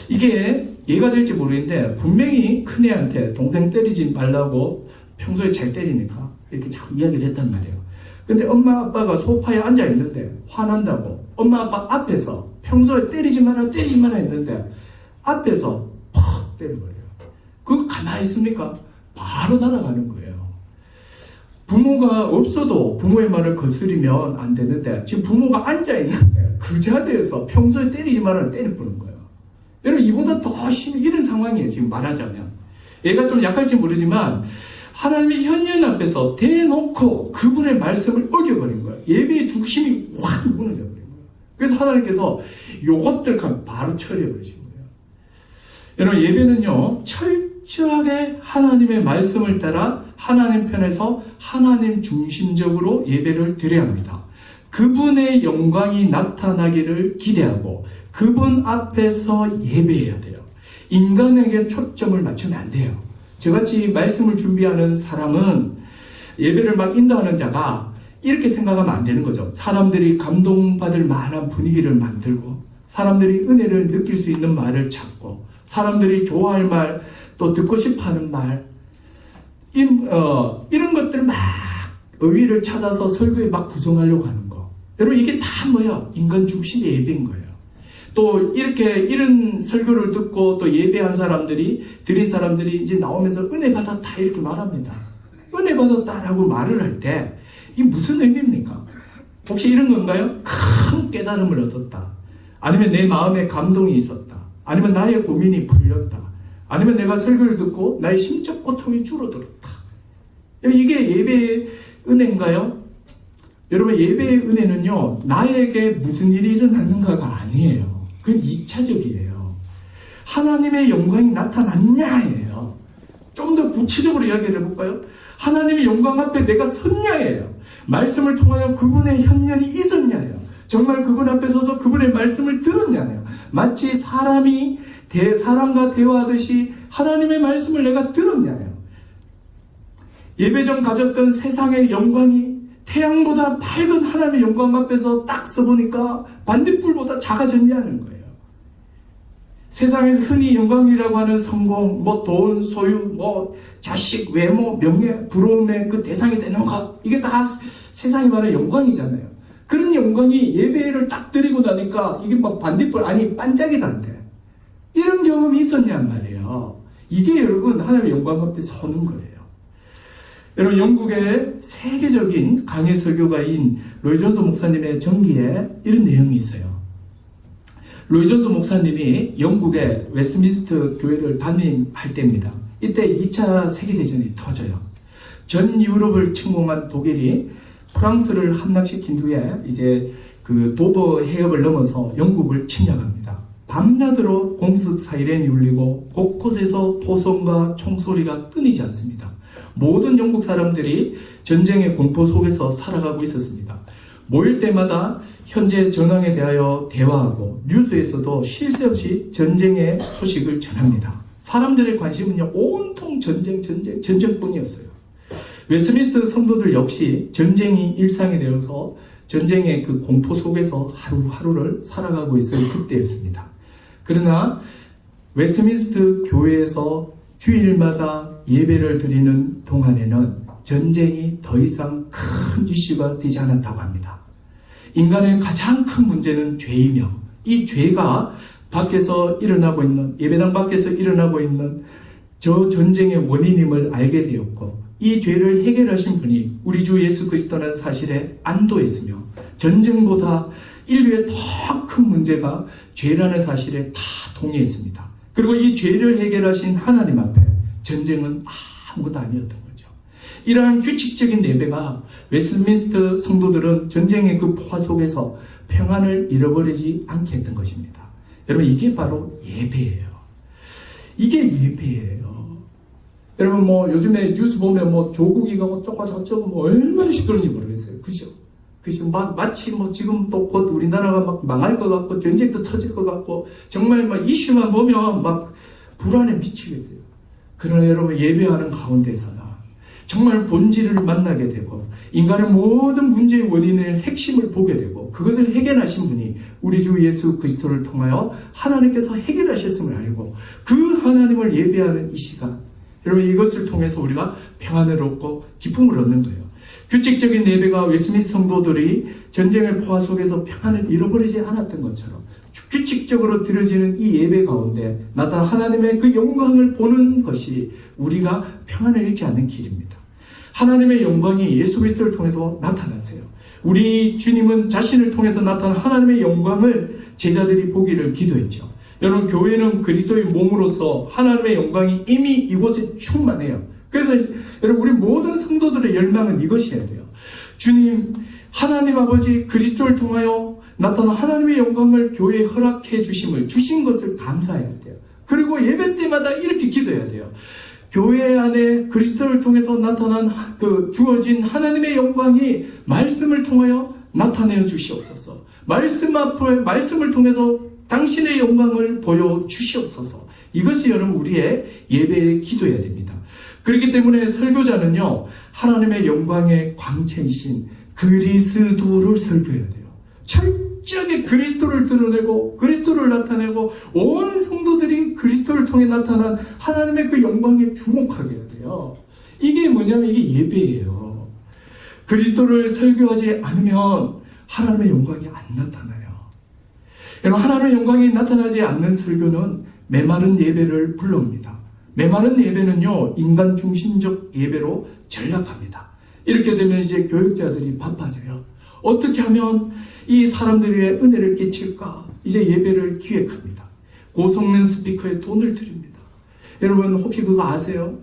이게 예가 될지 모르겠는데 분명히 큰애한테 동생 때리지 말라고 평소에 잘 때리니까 이렇게 자꾸 이야기를 했단 말이에요. 근데 엄마 아빠가 소파에 앉아 있는데 화난다고 엄마 아빠 앞에서 평소에 때리지 마라 했는데 앞에서 퍽 때려버려요. 그거 가만히 있습니까? 바로 날아가는 거예요. 부모가 없어도 부모의 말을 거스리면 안 되는데 지금 부모가 앉아 있는데 그 자리에서 평소에 때리지 마라 때려버리는 거예요. 여러분 이보다 더 심한 이런 상황이에요. 지금 말하자면 얘가 좀 약할지 모르지만 하나님의 현현 앞에서 대놓고 그분의 말씀을 어겨버린 거예요. 예배의 중심이 확 무너져 버린 거예요. 그래서 하나님께서 요것들 바로 처리해버리신 거예요. 여러분 예배는요 철저하게 하나님의 말씀을 따라 하나님 편에서 하나님 중심적으로 예배를 드려야 합니다. 그분의 영광이 나타나기를 기대하고 그분 앞에서 예배해야 돼요. 인간에게 초점을 맞추면 안 돼요. 저같이 말씀을 준비하는 사람은 예배를 막 인도하는 자가 이렇게 생각하면 안 되는 거죠. 사람들이 감동받을 만한 분위기를 만들고 사람들이 은혜를 느낄 수 있는 말을 찾고 사람들이 좋아할 말 또 듣고 싶어하는 말 이런 것들 막 의의를 찾아서 설교에 막 구성하려고 하는 거. 여러분 이게 다 뭐야? 인간 중심의 예배인 거예요. 또 이렇게 이런 설교를 듣고 또 예배한 사람들이 드린 사람들이 이제 나오면서 은혜 받았다 이렇게 말합니다. 은혜 받았다라고 말을 할 때 이게 무슨 의미입니까? 혹시 이런 건가요? 큰 깨달음을 얻었다. 아니면 내 마음에 감동이 있었다. 아니면 나의 고민이 풀렸다. 아니면 내가 설교를 듣고 나의 심적 고통이 줄어들었다. 이게 예배의 은혜인가요? 여러분, 예배의 은혜는요, 나에게 무슨 일이 일어났는가가 아니에요. 그건 2차적이에요. 하나님의 영광이 나타났냐예요. 좀 더 구체적으로 이야기를 해볼까요? 하나님의 영광 앞에 내가 섰냐예요. 말씀을 통하여 그분의 현면이 있었냐예요. 정말 그분 앞에 서서 그분의 말씀을 들었냐예요. 마치 사람이 사람과 대화하듯이 하나님의 말씀을 내가 들었냐예요. 예배 전 가졌던 세상의 영광이 태양보다 밝은 하나님의 영광 앞에서 딱 서보니까 반딧불보다 작아졌냐는 거예요. 세상에서 흔히 영광이라고 하는 성공, 돈, 소유, 자식, 외모, 명예, 부러움의 그 대상이 되는 것, 이게 다 세상이 말하는 영광이잖아요. 그런 영광이 예배를 딱 드리고 나니까 이게 막 반딧불, 아니 반짝이던데. 이런 경험이 있었냔 말이에요. 이게 여러분 하나님의 영광 앞에 서는 거예요. 여러분, 영국의 세계적인 강해 설교가인 로이 존스 목사님의 전기에 이런 내용이 있어요. 로이 존스 목사님이 영국의 웨스트민스터 교회를 담임할 때입니다. 이때 2차 세계대전이 터져요. 전 유럽을 침공한 독일이 프랑스를 함락시킨 후에 이제 그 도버 해협을 넘어서 영국을 침략합니다. 밤낮으로 공습 사이렌이 울리고 곳곳에서 포성과 총소리가 끊이지 않습니다. 모든 영국 사람들이 전쟁의 공포 속에서 살아가고 있었습니다. 모일 때마다 현재 전황에 대하여 대화하고 뉴스에서도 쉴 새 없이 전쟁의 소식을 전합니다. 사람들의 관심은요, 온통 전쟁뿐이었어요. 웨스트민스터 성도들 역시 전쟁이 일상이 되어서 전쟁의 그 공포 속에서 하루하루를 살아가고 있을 그때였습니다. 그러나 웨스트민스터 교회에서 주일마다 예배를 드리는 동안에는 전쟁이 더 이상 큰 이슈가 되지 않았다고 합니다. 인간의 가장 큰 문제는 죄이며 이 죄가 밖에서 일어나고 있는, 예배당 밖에서 일어나고 있는 저 전쟁의 원인임을 알게 되었고, 이 죄를 해결하신 분이 우리 주 예수 그리스도라는 사실에 안도했으며, 전쟁보다 인류의 더 큰 문제가 죄라는 사실에 다 동의했습니다. 그리고 이 죄를 해결하신 하나님 앞에 전쟁은 아무것도 아니었던 거죠. 이러한 규칙적인 예배가 웨스트민스터 성도들은 전쟁의 그 포화 속에서 평안을 잃어버리지 않게 했던 것입니다. 여러분, 이게 바로 예배예요. 이게 예배예요. 여러분, 요즘에 뉴스 보면 조국이가 어쩌고 저쩌고 얼마나 시끄러운지 모르겠어요. 그죠? 마치 지금 또 곧 우리나라가 막 망할 것 같고 전쟁도 터질 것 같고 정말 막 이슈만 보면 막 불안에 미치겠어요. 그러나 여러분, 예배하는 가운데서나 정말 본질을 만나게 되고 인간의 모든 문제의 원인을 핵심을 보게 되고 그것을 해결하신 분이 우리 주 예수 그리스도를 통하여 하나님께서 해결하셨음을 알고 그 하나님을 예배하는 이 시간, 여러분, 이것을 통해서 우리가 평안을 얻고 기쁨을 얻는 거예요. 규칙적인 예배가 웨스트민스터 성도들이 전쟁의 포화 속에서 평안을 잃어버리지 않았던 것처럼 규칙적으로 드려지는 이 예배 가운데 나타난 하나님의 그 영광을 보는 것이 우리가 평안을 잃지 않는 길입니다. 하나님의 영광이 예수 그리스도를 통해서 나타나세요. 우리 주님은 자신을 통해서 나타난 하나님의 영광을 제자들이 보기를 기도했죠. 여러분, 교회는 그리스도의 몸으로서 하나님의 영광이 이미 이곳에 충만해요. 그래서 여러분, 우리 모든 성도들의 열망은 이것이어야 돼요. 주님, 하나님 아버지 그리스도를 통하여 나타난 하나님의 영광을 교회에 허락해 주신 것을 감사해야 돼요. 그리고 예배 때마다 이렇게 기도해야 돼요. 교회 안에 그리스도를 통해서 나타난 주어진 하나님의 영광이 말씀을 통하여 나타내어 주시옵소서. 말씀을 통해서 당신의 영광을 보여 주시옵소서. 이것이 여러분 우리의 예배의 기도해야 됩니다. 그렇기 때문에 설교자는요, 하나님의 영광의 광채이신 그리스도를 설교해야 돼요. 철저하게 그리스도를 드러내고 그리스도를 나타내고 온 성도들이 그리스도를 통해 나타난 하나님의 그 영광에 주목하게 해야 돼요. 이게 뭐냐면 이게 예배예요. 그리스도를 설교하지 않으면 하나님의 영광이 안 나타나요. 여러분, 하나님의 영광이 나타나지 않는 설교는 메마른 예배를 불러옵니다. 메마른 예배는요, 인간 중심적 예배로 전락합니다. 이렇게 되면 이제 교육자들이 바빠져요. 어떻게 하면 이 사람들에게 은혜를 끼칠까? 이제 예배를 기획합니다. 고성능 스피커에 돈을 드립니다. 여러분 혹시 그거 아세요?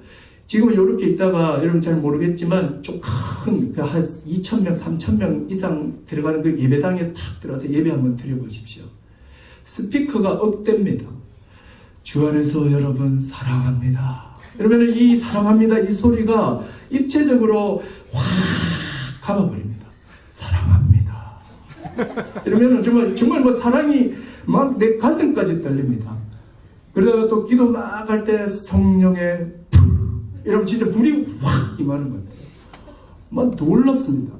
지금은 이렇게 있다가 여러분 잘 모르겠지만 좀 큰 한 2,000명, 3,000명 이상 들어가는 그 예배당에 탁 들어가서 예배 한번 드려보십시오. 스피커가 억대입니다. 주 안에서 여러분 사랑합니다. 그러면 이 사랑합니다 이 소리가 입체적으로 확 감아버립니다. 사랑합니다. 이러면 정말 뭐 사랑이 막 내 가슴까지 떨립니다. 그러다가 또 기도 막 할 때 성령의 불 이러면 진짜 불이 확 임하는 것 같아요. 막 놀랍습니다.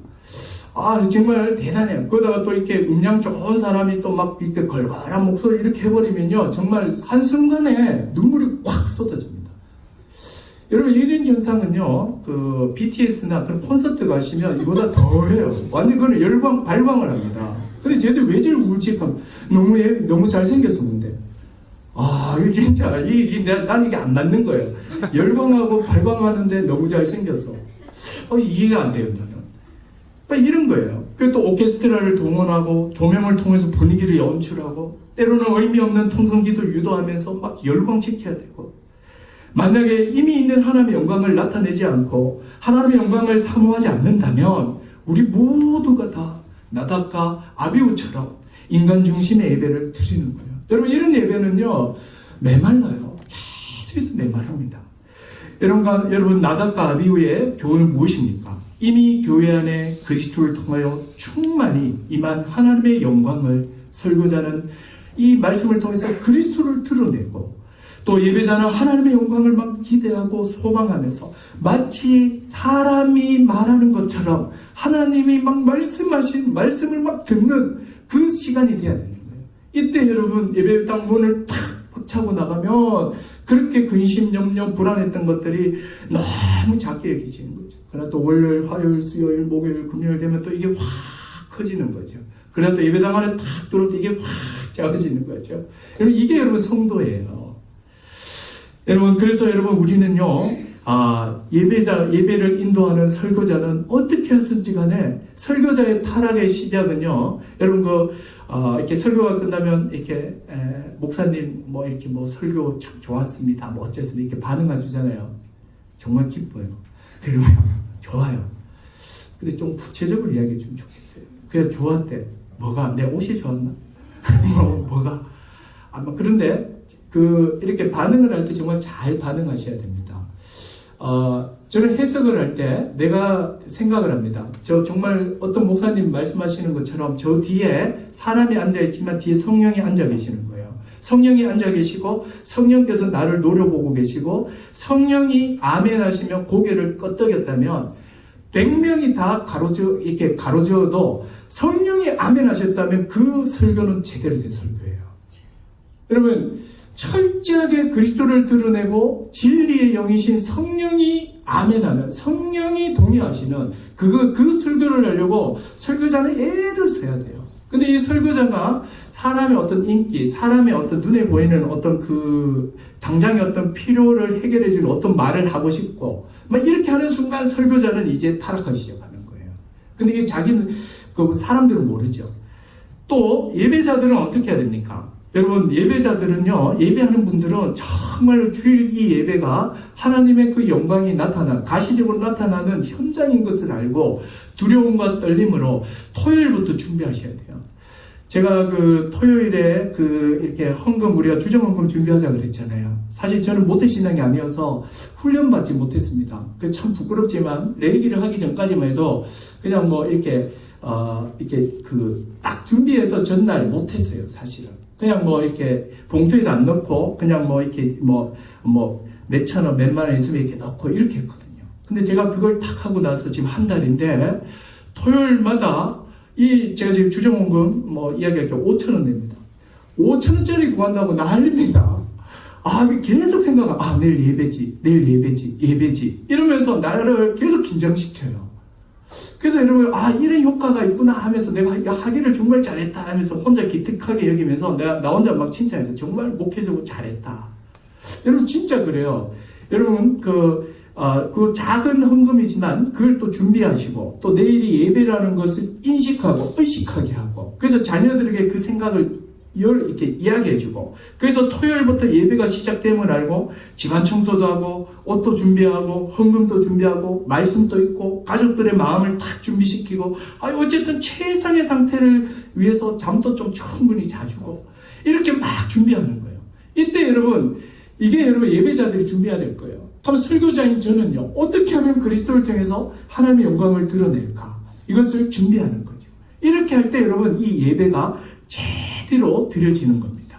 아 정말 대단해요. 그러다가 또 이렇게 음량 좋은 사람이 또 막 이렇게 걸걸한 목소리 이렇게 해버리면요 정말 한순간에 눈물이 확 쏟아집니다. 여러분 이런 현상은요 그 BTS나 그런 콘서트 가시면 이보다 더해요. 완전 그건 열광 발광을 합니다. 근데 쟤들 왜 저리 울직하면 너무 잘생겼었는데 이거 진짜 난 이게 안 맞는 거예요. 열광하고 발광하는데 너무 잘생겨서 이해가 안 돼요. 나는 이런 거예요. 그리고 또 오케스트라를 동원하고 조명을 통해서 분위기를 연출하고 때로는 의미 없는 통성기도를 유도하면서 막 열광시켜야 되고 만약에 이미 있는 하나님의 영광을 나타내지 않고 하나님의 영광을 사모하지 않는다면 우리 모두가 다 나답과 아비우처럼 인간 중심의 예배를 드리는 거예요. 여러분 이런 예배는요 메말라요. 계속해서 메마릅니다. 여러분 나답과 아비우의 교훈은 무엇입니까? 이미 교회 안에 그리스도를 통하여 충만히 임한 하나님의 영광을 설교자는 이 말씀을 통해서 그리스도를 드러내고 또 예배자는 하나님의 영광을 막 기대하고 소망하면서 마치 사람이 말하는 것처럼 하나님이 막 말씀하신 말씀을 막 듣는 그 시간이 돼야 되는 거예요. 이때 여러분 예배당 문을 탁 차고 나가면 그렇게 근심, 염려, 불안했던 것들이 너무 작게 여기지는 거죠. 그러나 또 월요일, 화요일, 수요일, 목요일, 금요일 되면 또 이게 확 커지는 거죠. 그러나 또 예배당 안에 탁 들어올 때 이게 확 작아지는 거죠. 여러분 이게 여러분 성도예요. 여러분 그래서 여러분 우리는요 예배를 인도하는 설교자는 어떻게 하든지 간에 설교자의 타락의 시작은요 여러분 이렇게 설교가 끝나면 이렇게 목사님 이렇게 설교 참 좋았습니다 어쨌습니다 이렇게 반응하시잖아요. 정말 기뻐요. 들으면 좋아요. 근데 좀 구체적으로 이야기해 주면 좋겠어요. 그냥 좋았대. 뭐가? 내 옷이 좋았나? 뭐가? 그런데 이렇게 반응을 할 때 정말 잘 반응하셔야 됩니다. 저는 해석을 할 때 내가 생각을 합니다. 정말 어떤 목사님 말씀하시는 것처럼 저 뒤에 사람이 앉아있지만 뒤에 성령이 앉아 계시는 거예요. 성령이 앉아 계시고 성령께서 나를 노려보고 계시고 성령이 아멘 하시면 고개를 끄덕였다면 100명이 다 이렇게 가로저어도 성령이 아멘 하셨다면 그 설교는 제대로 된 설교예요. 여러분 철저하게 그리스도를 드러내고 진리의 영이신 성령이 아멘하면 성령이 동의하시는 그 설교를 하려고 설교자는 애를 써야 돼요. 근데 이 설교자가 사람의 어떤 인기, 사람의 어떤 눈에 보이는 어떤 당장의 어떤 필요를 해결해주는 어떤 말을 하고 싶고 막 이렇게 하는 순간 설교자는 이제 타락하기 시작하는 거예요. 근데 이게 사람들은 모르죠. 또 예배자들은 어떻게 해야 됩니까? 여러분 예배자들은요 예배하는 분들은 정말 주일 이 예배가 하나님의 그 영광이 가시적으로 나타나는 현장인 것을 알고 두려움과 떨림으로 토요일부터 준비하셔야 돼요. 제가 토요일에 이렇게 헌금 우리가 주정헌금 준비하자 그랬잖아요. 사실 저는 모태신앙이 아니어서 훈련받지 못했습니다. 참 부끄럽지만 레이기를 하기 전까지만 해도 그냥 이렇게 딱 준비해서 전날 못했어요. 사실은 그냥 이렇게 봉투에도 안 넣고 그냥 이렇게 몇천 원, 몇만 원 있으면 이렇게 넣고 이렇게 했거든요. 근데 제가 그걸 탁 하고 나서 지금 한 달인데 토요일마다 제가 지금 주정헌금 이야기할 때 5,000원 냅니다. 5,000원짜리 구한다고 난립니다. 계속 내일 예배지 이러면서 나를 계속 긴장시켜요. 그래서 여러분 이런 효과가 있구나 하면서 내가 하기를 정말 잘했다 하면서 혼자 기특하게 여기면서 나 혼자 막 칭찬해서 정말 목회적으로 잘했다. 여러분 진짜 그래요. 여러분 그 작은 헌금이지만 그걸 또 준비하시고 또 내일이 예배라는 것을 인식하고 의식하게 하고 그래서 자녀들에게 그 생각을 이렇게 이야기해주고 그래서 토요일부터 예배가 시작됨을 알고 집안 청소도 하고 옷도 준비하고 헌금도 준비하고 말씀도 있고 가족들의 마음을 탁 준비시키고 어쨌든 최상의 상태를 위해서 잠도 좀 충분히 자주고 이렇게 막 준비하는 거예요. 이때 여러분 이게 여러분 예배자들이 준비해야 될 거예요. 그럼 설교자인 저는요 어떻게 하면 그리스도를 통해서 하나님의 영광을 드러낼까 이것을 준비하는 거죠. 이렇게 할 때 여러분 이 예배가 제대로 드려지는 겁니다.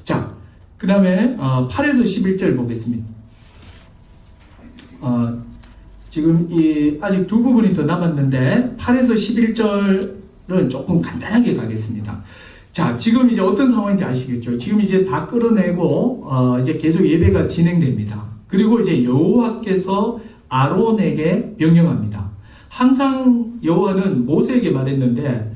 자, 그 다음에 8에서 11절 보겠습니다. 지금 아직 두 부분이 더 남았는데 8에서 11절은 조금 간단하게 가겠습니다. 자, 지금 이제 어떤 상황인지 아시겠죠? 지금 이제 다 끌어내고 이제 계속 예배가 진행됩니다. 그리고 이제 여호와께서 아론에게 명령합니다. 항상 여호와는 모세에게 말했는데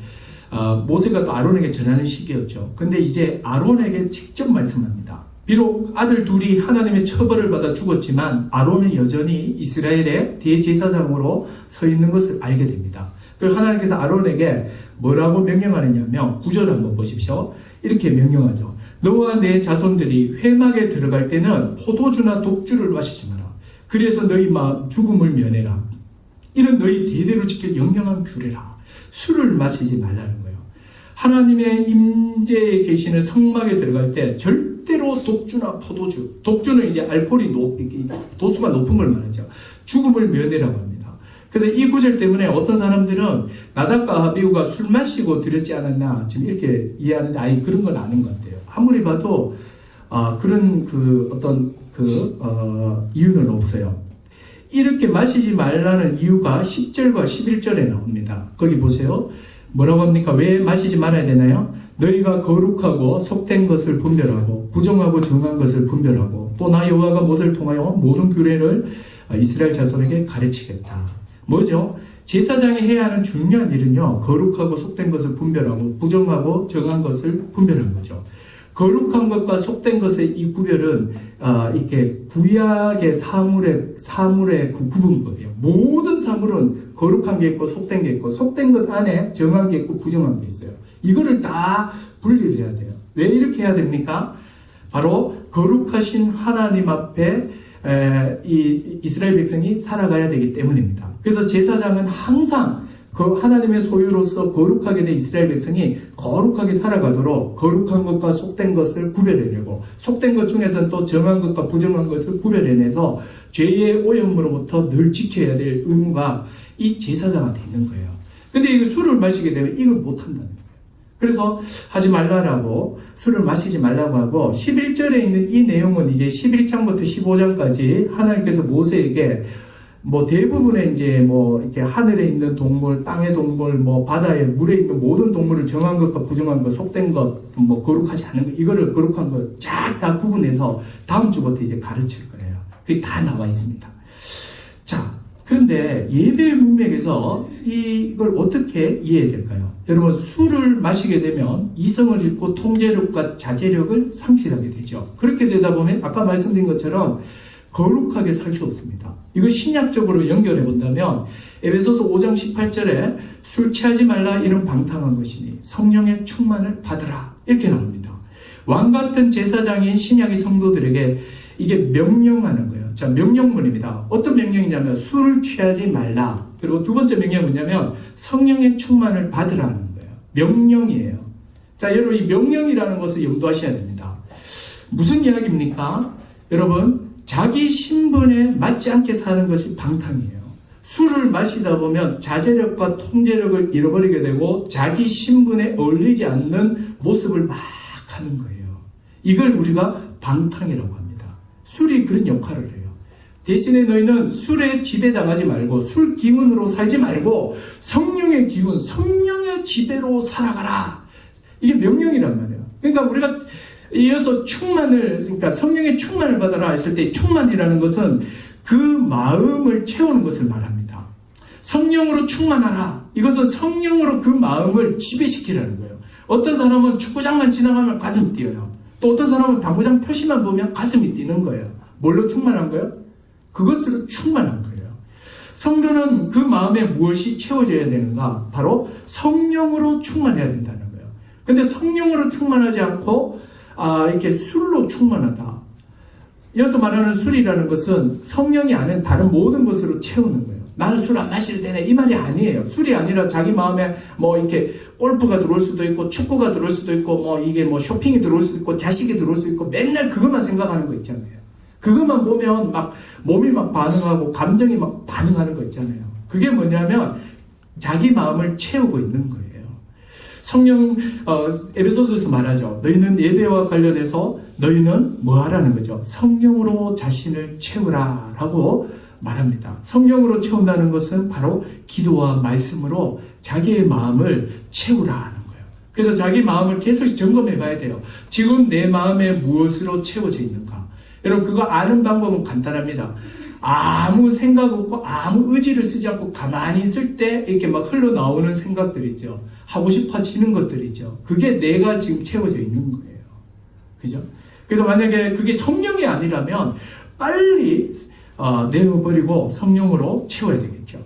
모세가 또 아론에게 전하는 시기였죠. 근데 이제 아론에게 직접 말씀합니다. 비록 아들 둘이 하나님의 처벌을 받아 죽었지만 아론은 여전히 이스라엘의 대제사장으로 서 있는 것을 알게 됩니다. 그래서 하나님께서 아론에게 뭐라고 명령하느냐면 9절 한번 보십시오. 이렇게 명령하죠. 너와 내 자손들이 회막에 들어갈 때는 포도주나 독주를 마시지 마라. 그래서 너희 마음 죽음을 면해라. 이는 너희 대대로 지킬 영영한 규례라. 술을 마시지 말라는 거예요. 하나님의 임재에 계시는 성막에 들어갈 때 절대로 독주나 포도주, 독주는 이제 알코올이 도수가 높은 걸 말하죠. 죽음을 면해라고 합니다. 그래서 이 구절 때문에 어떤 사람들은 나답과 아비후가 술 마시고 들었지 않았나 지금 이렇게 이해하는데 그런 건 아닌 것 같아요. 아무리 봐도 그런 이유는 없어요. 이렇게 마시지 말라는 이유가 10절과 11절에 나옵니다. 거기 보세요. 뭐라고 합니까? 왜 마시지 말아야 되나요? 너희가 거룩하고 속된 것을 분별하고 부정하고 정한 것을 분별하고 또 나 여호와가 모세를 통하여 모든 규례를 이스라엘 자손에게 가르치겠다. 뭐죠? 제사장이 해야 하는 중요한 일은요. 거룩하고 속된 것을 분별하고 부정하고 정한 것을 분별하는 거죠. 거룩한 것과 속된 것의 이 구별은 이렇게 구약의 사물의 구분법이에요. 모든 사물은 거룩한 게 있고 속된 게 있고 속된 것 안에 정한 게 있고 부정한 게 있어요. 이거를 다 분리를 해야 돼요. 왜 이렇게 해야 됩니까? 바로 거룩하신 하나님 앞에 이스라엘 백성이 살아가야 되기 때문입니다. 그래서 제사장은 항상 그 하나님의 소유로서 거룩하게 된 이스라엘 백성이 거룩하게 살아가도록 거룩한 것과 속된 것을 구별해내고 속된 것 중에서는 또 정한 것과 부정한 것을 구별해내서 죄의 오염으로부터 늘 지켜야 될 의무가 이 제사장한테 있는 거예요. 근데 이거 술을 마시게 되면 이걸 못한다는 거예요. 그래서 하지 말라고 술을 마시지 말라고 하고 11절에 있는 이 내용은 이제 11장부터 15장까지 하나님께서 모세에게 대부분의 이제 이렇게 하늘에 있는 동물, 땅의 동물, 바다에 물에 있는 모든 동물을 정한 것과 부정한 것, 속된 것, 거룩하지 않은 것, 이거를 거룩한 것 쫙 다 구분해서 다음 주부터 이제 가르칠 거예요. 그게 다 나와 있습니다. 자, 그런데 예배 문맥에서 이걸 어떻게 이해해야 될까요? 여러분, 술을 마시게 되면 이성을 잃고 통제력과 자제력을 상실하게 되죠. 그렇게 되다 보면 아까 말씀드린 것처럼 거룩하게 살 수 없습니다. 이걸 신약적으로 연결해 본다면 에베소서 5장 18절에 술 취하지 말라 이런 방탕한 것이니 성령의 충만을 받으라 이렇게 나옵니다. 왕 같은 제사장인 신약의 성도들에게 이게 명령하는 거예요. 자, 명령문입니다. 어떤 명령이냐면 술을 취하지 말라. 그리고 두 번째 명령은 뭐냐면 성령의 충만을 받으라는 거예요. 명령이에요. 자, 여러분 이 명령이라는 것을 염두하셔야 됩니다. 무슨 이야기입니까? 여러분 자기 신분에 맞지 않게 사는 것이 방탕이에요. 술을 마시다 보면 자제력과 통제력을 잃어버리게 되고 자기 신분에 어울리지 않는 모습을 막 하는 거예요. 이걸 우리가 방탕이라고 합니다. 술이 그런 역할을 해요. 대신에 너희는 술에 지배당하지 말고 술 기운으로 살지 말고 성령의 기운, 성령의 지배로 살아가라. 이게 명령이란 말이에요. 그러니까 우리가 이어서 그러니까 성령의 충만을 받아라 했을 때 충만이라는 것은 그 마음을 채우는 것을 말합니다. 성령으로 충만하라. 이것은 성령으로 그 마음을 지배시키라는 거예요. 어떤 사람은 축구장만 지나가면 가슴이 뛰어요. 또 어떤 사람은 당구장 표시만 보면 가슴이 뛰는 거예요. 뭘로 충만한 거예요? 그것으로 충만한 거예요. 성도는 그 마음에 무엇이 채워져야 되는가? 바로 성령으로 충만해야 된다는 거예요. 근데 성령으로 충만하지 않고 이렇게 술로 충만하다. 여기서 말하는 술이라는 것은 성령이 아닌 다른 모든 것으로 채우는 거예요. 나는 술 안 마실 때네 이 말이 아니에요. 술이 아니라 자기 마음에 뭐 이렇게 골프가 들어올 수도 있고 축구가 들어올 수도 있고 뭐 이게 뭐 쇼핑이 들어올 수도 있고 자식이 들어올 수도 있고 맨날 그것만 생각하는 거 있잖아요. 그것만 보면 막 몸이 막 반응하고 감정이 막 반응하는 거 있잖아요. 그게 뭐냐면 자기 마음을 채우고 있는 거예요. 성령 에베소서에서 말하죠. 너희는 예배와 관련해서 너희는 뭐 하라는 거죠? 성령으로 자신을 채우라 라고 말합니다. 성령으로 채운다는 것은 바로 기도와 말씀으로 자기의 마음을 채우라는 거예요. 그래서 자기 마음을 계속 점검해 봐야 돼요. 지금 내 마음에 무엇으로 채워져 있는가? 여러분 그거 아는 방법은 간단합니다. 아무 생각 없고 아무 의지를 쓰지 않고 가만히 있을 때 이렇게 막 흘러나오는 생각들 있죠. 하고 싶어지는 것들 있죠. 그게 내가 지금 채워져 있는 거예요. 그죠? 그래서 만약에 그게 성령이 아니라면 빨리 내어버리고 성령으로 채워야 되겠죠.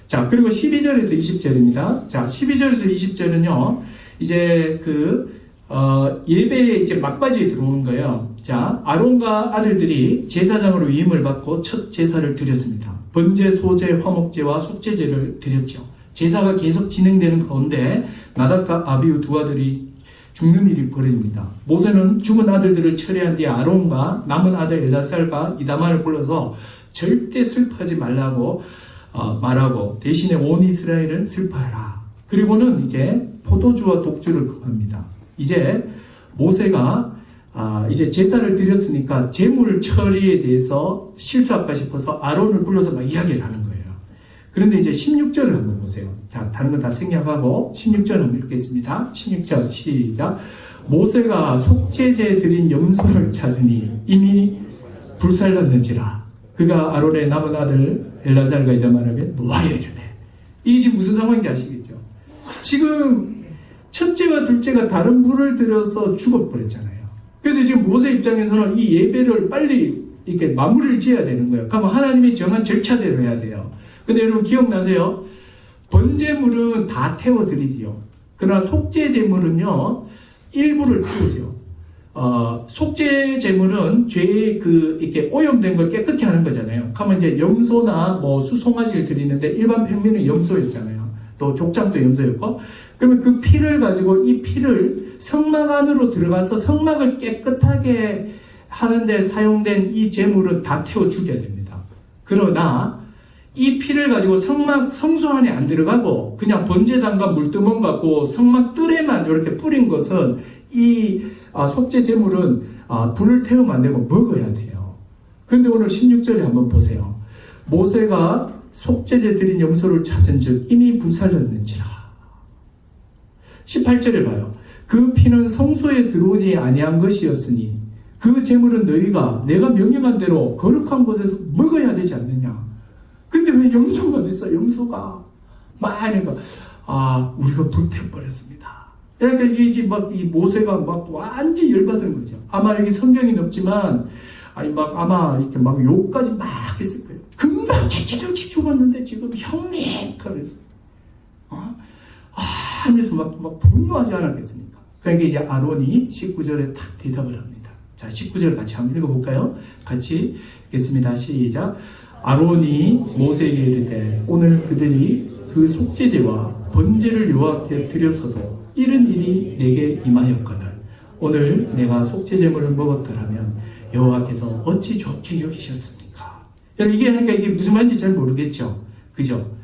자, 그리고 12절에서 20절입니다. 자, 12절에서 20절은요, 이제 예배에 이제 막바지에 들어오는 거예요. 자, 아론과 아들들이 제사장으로 위임을 받고 첫 제사를 드렸습니다. 번제, 소제, 화목제와 속제제를 드렸죠. 제사가 계속 진행되는 가운데 나답과 아비후 두 아들이 죽는 일이 벌어집니다. 모세는 죽은 아들들을 처리한 뒤에 아론과 남은 아들 엘다살과 이다말을 불러서 절대 슬퍼하지 말라고 말하고 대신에 온 이스라엘은 슬퍼하라. 그리고는 이제 포도주와 독주를 금합니다. 이제 모세가 이제 제사를 드렸으니까 제물 처리에 대해서 실수할까 싶어서 아론을 불러서 막 이야기를 하는 거예요. 그런데 이제 16절을 한번 보세요. 자, 다른 건 다 생략하고 16절 한번 읽겠습니다. 16절 시작. 모세가 속죄제 드린 염소를 찾으니 이미 불살랐는지라. 그가 아론의 남은 아들 엘라잘과 이다말에게 노하여 이르되. 이게 지금 무슨 상황인지 아시겠죠? 지금 첫째와 둘째가 다른 불을 들여서 죽어버렸잖아요. 그래서 지금 모세 입장에서는 이 예배를 빨리 이렇게 마무리를 지어야 되는 거예요. 그러면 하나님이 정한 절차대로 해야 돼요. 근데 여러분 기억나세요? 번제물은 다 태워드리지요. 그러나 속죄제물은요, 일부를 태우죠. 속죄제물은 죄의 이렇게 오염된 걸 깨끗게 하는 거잖아요. 그러면 이제 염소나 뭐 수송아지를 드리는데 일반 평민은 염소였잖아요. 또 족장도 염소였고, 그러면 그 피를 가지고 이 피를 성막 안으로 들어가서 성막을 깨끗하게 하는데 사용된 이 제물은 다 태워 죽여야 됩니다. 그러나 이 피를 가지고 성소 안에 안 들어가고 그냥 번제단과 물두멍 갖고 성막 뜰에만 이렇게 뿌린 것은 이 속죄 제물은 불을 태우면 안 되고 먹어야 돼요. 그런데 오늘 16절에 한번 보세요. 모세가 속죄제 드린 염소를 찾은 즉 이미 불살렸는지라. 18절에 봐요. 그 피는 성소에 들어오지 아니한 것이었으니 그 제물은 너희가 내가 명령한 대로 거룩한 곳에서 먹어야 되지 않느냐. 근데 왜 염소가 됐어? 염소가 막 이러니까 우리가 불태워버렸습니다. 그러니까 이게 막 이 모세가 막 완전히 열받은 거죠. 아마 여기 성경이 없지만 아마 이렇게 막 욕까지 막 했을 거예요. 금방 제쳐들지 죽었는데 지금 형님 그래서 하면서 막 분노하지 않았겠습니까? 그러니까 이제 아론이 19절에 탁 대답을 합니다. 자, 19절 같이 한번 읽어볼까요? 같이 읽겠습니다. 시작. 아론이 모세에게 이르되 오늘 그들이 그 속죄제와 번제를 여호와께 드렸어도 이런 일이 내게 임하였거늘 오늘 내가 속죄제물을 먹었더라면 여호와께서 어찌 좋게 여기셨습니까? 여러분 이게 무슨 말인지 잘 모르겠죠? 그죠?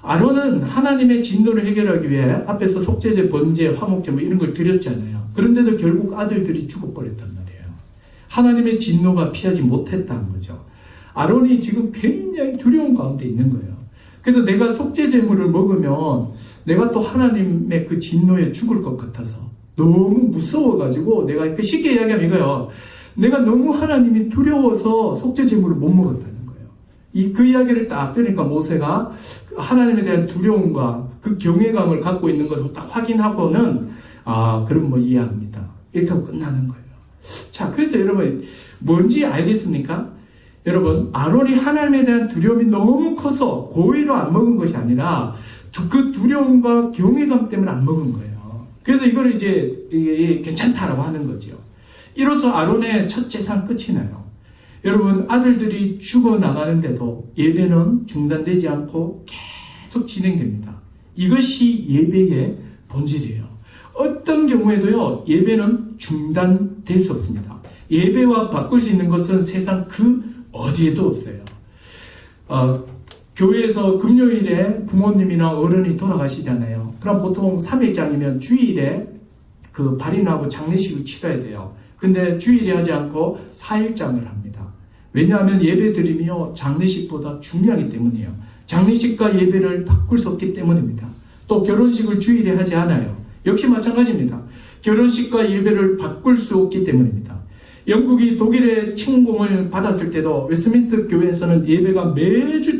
아론은 하나님의 진노를 해결하기 위해 앞에서 속죄제, 번제, 화목제 뭐 이런 걸 드렸잖아요. 그런데도 결국 아들들이 죽어버렸단 말이에요. 하나님의 진노가 피하지 못했다는 거죠. 아론이 지금 굉장히 두려운 가운데 있는 거예요. 그래서 내가 속죄제물을 먹으면 내가 또 하나님의 그 진노에 죽을 것 같아서 너무 무서워가지고 내가 쉽게 이야기하면 이거예요. 내가 너무 하나님이 두려워서 속죄제물을 못 먹었다는 거예요. 그 이야기를 딱 들으니까 모세가 하나님에 대한 두려움과 그 경외감을 갖고 있는 것을 딱 확인하고는 그럼 뭐 이해합니다. 이렇게 하고 끝나는 거예요. 자, 그래서 여러분 뭔지 알겠습니까? 여러분, 아론이 하나님에 대한 두려움이 너무 커서 고의로 안 먹은 것이 아니라 그 두려움과 경외감 때문에 안 먹은 거예요. 그래서 이걸 이제 괜찮다라고 하는 거죠. 이로써 아론의 첫 제사는 끝이 나요. 여러분, 아들들이 죽어나가는데도 예배는 중단되지 않고 계속 진행됩니다. 이것이 예배의 본질이에요. 어떤 경우에도요, 예배는 중단될 수 없습니다. 예배와 바꿀 수 있는 것은 세상 그 어디에도 없어요. 교회에서 금요일에 부모님이나 어른이 돌아가시잖아요. 그럼 보통 3일장이면 주일에 그 발인하고 장례식을 치러야 돼요. 근데 주일에 하지 않고 4일장을 합니다. 왜냐하면 예배 드림이요, 장례식보다 중요하기 때문이에요. 장례식과 예배를 바꿀 수 없기 때문입니다. 또 결혼식을 주일에 하지 않아요. 역시 마찬가지입니다. 결혼식과 예배를 바꿀 수 없기 때문입니다. 영국이 독일의 침공을 받았을 때도 웨스트민스터 교회에서는 예배가 매주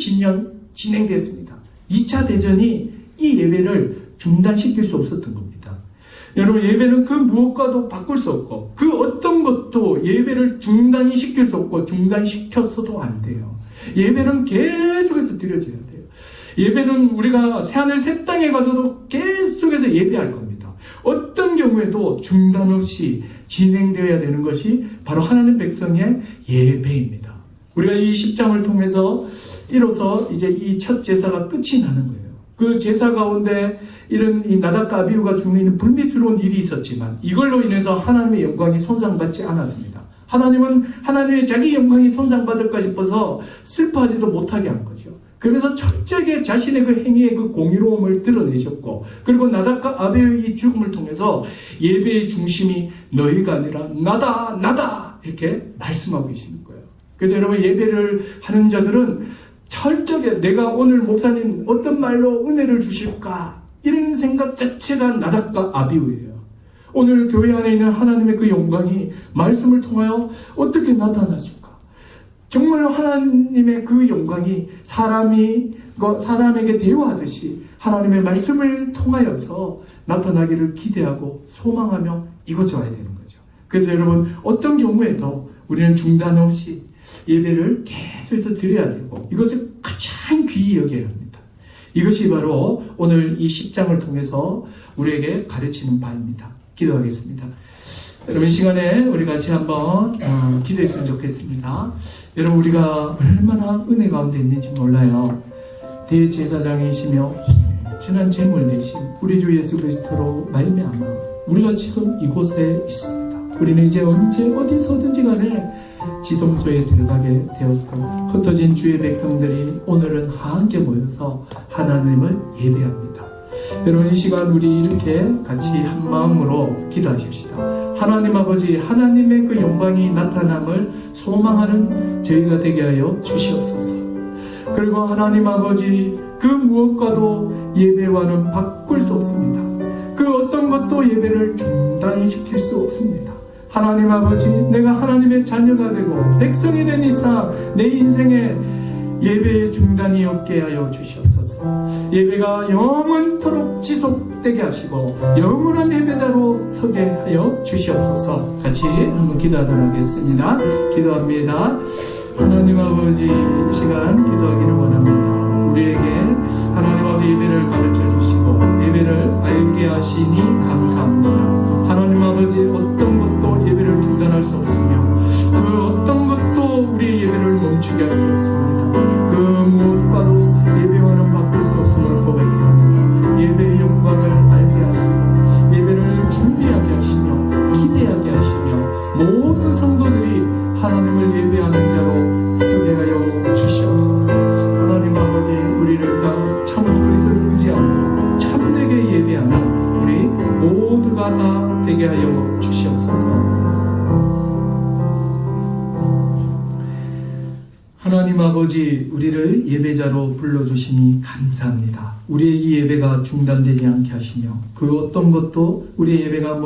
진행됐습니다. 2차 대전이 이 예배를 중단시킬 수 없었던 겁니다. 여러분, 예배는 그 무엇과도 바꿀 수 없고 그 어떤 것도 예배를 중단시킬 수 없고 중단시켜서도 안 돼요. 예배는 계속해서 드려져야 돼요. 예배는 우리가 새하늘 새 땅에 가서도 계속해서 예배할 겁니다. 어떤 경우에도 중단 없이 진행되어야 되는 것이 바로 하나님 백성의 예배입니다. 우리가 이 10장을 통해서 이로써 이제 이 첫 제사가 끝이 나는 거예요. 그 제사 가운데 이런 이 나답과 아비후가 죽는 불미스러운 일이 있었지만 이걸로 인해서 하나님의 영광이 손상받지 않았습니다. 하나님은 하나님의 자기 영광이 손상받을까 싶어서 슬퍼하지도 못하게 한 거죠. 그래서 철저하게 자신의 그 행위의 그 공의로움을 드러내셨고, 그리고 나답과 아비후의 이 죽음을 통해서 예배의 중심이 너희가 아니라 나다 이렇게 말씀하고 계시는 거예요. 그래서 여러분, 예배를 하는 자들은 철저하게 내가 오늘 목사님 어떤 말로 은혜를 주실까, 이런 생각 자체가 나답과 아비후예요. 오늘 교회 안에 있는 하나님의 그 영광이 말씀을 통하여 어떻게 나타나실까? 정말 하나님의 그 영광이 사람에게 대화하듯이 하나님의 말씀을 통하여서 나타나기를 기대하고 소망하며 이곳에 와야 되는 거죠. 그래서 여러분, 어떤 경우에도 우리는 중단 없이 예배를 계속해서 드려야 되고 이것을 가장 귀히 여겨야 합니다. 이것이 바로 오늘 이 10장을 통해서 우리에게 가르치는 바입니다. 기도하겠습니다. 여러분, 이 시간에 우리 같이 한번 기도했으면 좋겠습니다. 여러분, 우리가 얼마나 은혜 가운데 있는지 몰라요. 대제사장이시며 온전한 제물 대신 우리 주 예수 그리스도로 말미암아 우리가 지금 이곳에 있습니다. 우리는 이제 언제 어디서든지 간에 지성소에 들어가게 되었고, 흩어진 주의 백성들이 오늘은 함께 모여서 하나님을 예배합니다. 여러분, 이 시간 우리 이렇게 같이 한 마음으로 기도하십시다. 하나님 아버지, 하나님의 그 영광이 나타남을 소망하는 저희가 되게 하여 주시옵소서. 그리고 하나님 아버지, 그 무엇과도 예배와는 바꿀 수 없습니다. 그 어떤 것도 예배를 중단시킬 수 없습니다. 하나님 아버지, 내가 하나님의 자녀가 되고 백성이 된 이상 내 인생에 예배의 중단이 없게 하여 주시옵소서. 예배가 영원토록 지속되게 하시고 영원한 예배자로 서게 하여 주시옵소서. 같이 한번 기도하도록 하겠습니다. 기도합니다. 하나님 아버지, 이 시간 기도하기를 원합니다. 우리에게 하나님 아버지 예배를 가르쳐 주시고 예배를 알게 하시니 감사합니다. 하나님 아버지, 어떤 것도 예배를 중단할 수 없으며 그 어떤 것도 우리의 예배를 멈추게 할 수 없습니다. 그 무엇과도 예배와는 바꿀 수 없음을 고백합니다. 예배의 영광을 알게 하시고 예배를 준비하게 하시며 기대하게 하시며 모든 성도들이 하나님을 예배하는 자로 서게 하여 주시옵소서. 하나님 아버지, 우리를 참으로 그리스도를 의지하고 참되게 예배하는 우리 모두가 다 되게 하여 주시옵소서. 하나님 아버지, 우리를 예배자로 불러주시니 감사합니다. 우리의 이 예배가 중단되지 않게 하시며 그 어떤 것도 우리의 예배가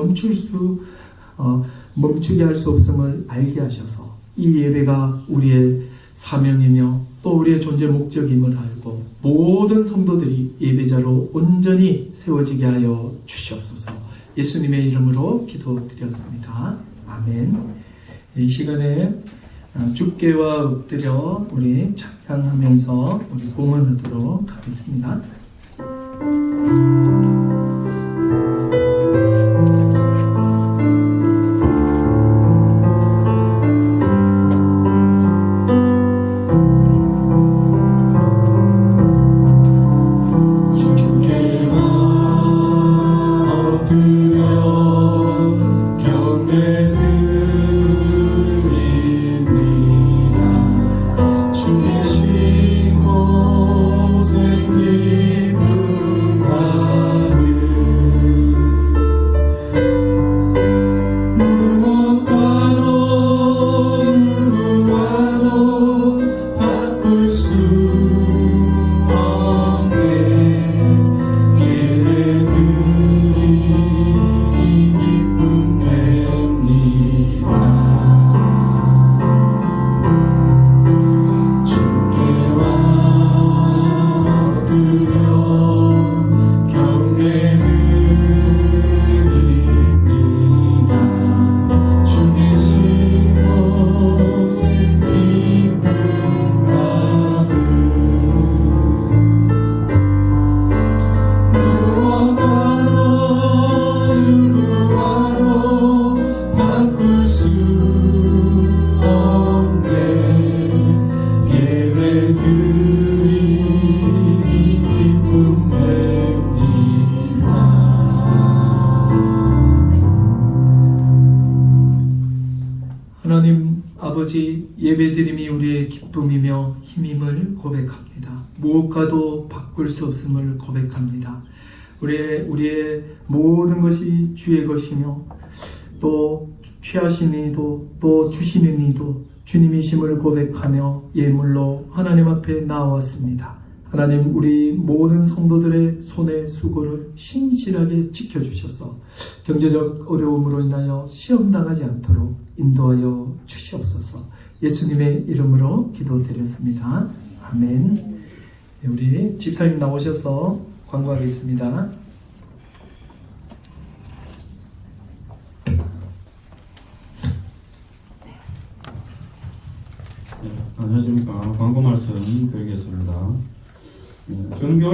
멈추게 할 수 없음을 알게 하셔서 이 예배가 우리의 사명이며 또 우리의 존재 목적임을 알고 모든 성도들이 예배자로 온전히 세워지게 하여 주시옵소서. 예수님의 이름으로 기도드렸습니다. 아멘. 이 시간에 주께와 엎드려 우리 찬양하면서 우리 봉헌하도록 하겠습니다. 하나님 아버지, 예배드림이 우리의 기쁨이며 힘임을 고백합니다. 무엇과도 바꿀 수 없음을 고백합니다. 우리의 모든 것이 주의 것이며 또 취하신 이도 또 주시는 이도 주님이심을 고백하며 예물로 하나님 앞에 나왔습니다. 하나님, 우리 모든 성도들의 손의 수고를 신실하게 지켜주셔서 경제적 어려움으로 인하여 시험당하지 않도록 인도하여 주시옵소서. 예수님의 이름으로 기도드렸습니다. 아멘. 우리 집사님 나오셔서 광고하겠습니다. 안녕하십니까. 광고 말씀 드리겠습니다. 전교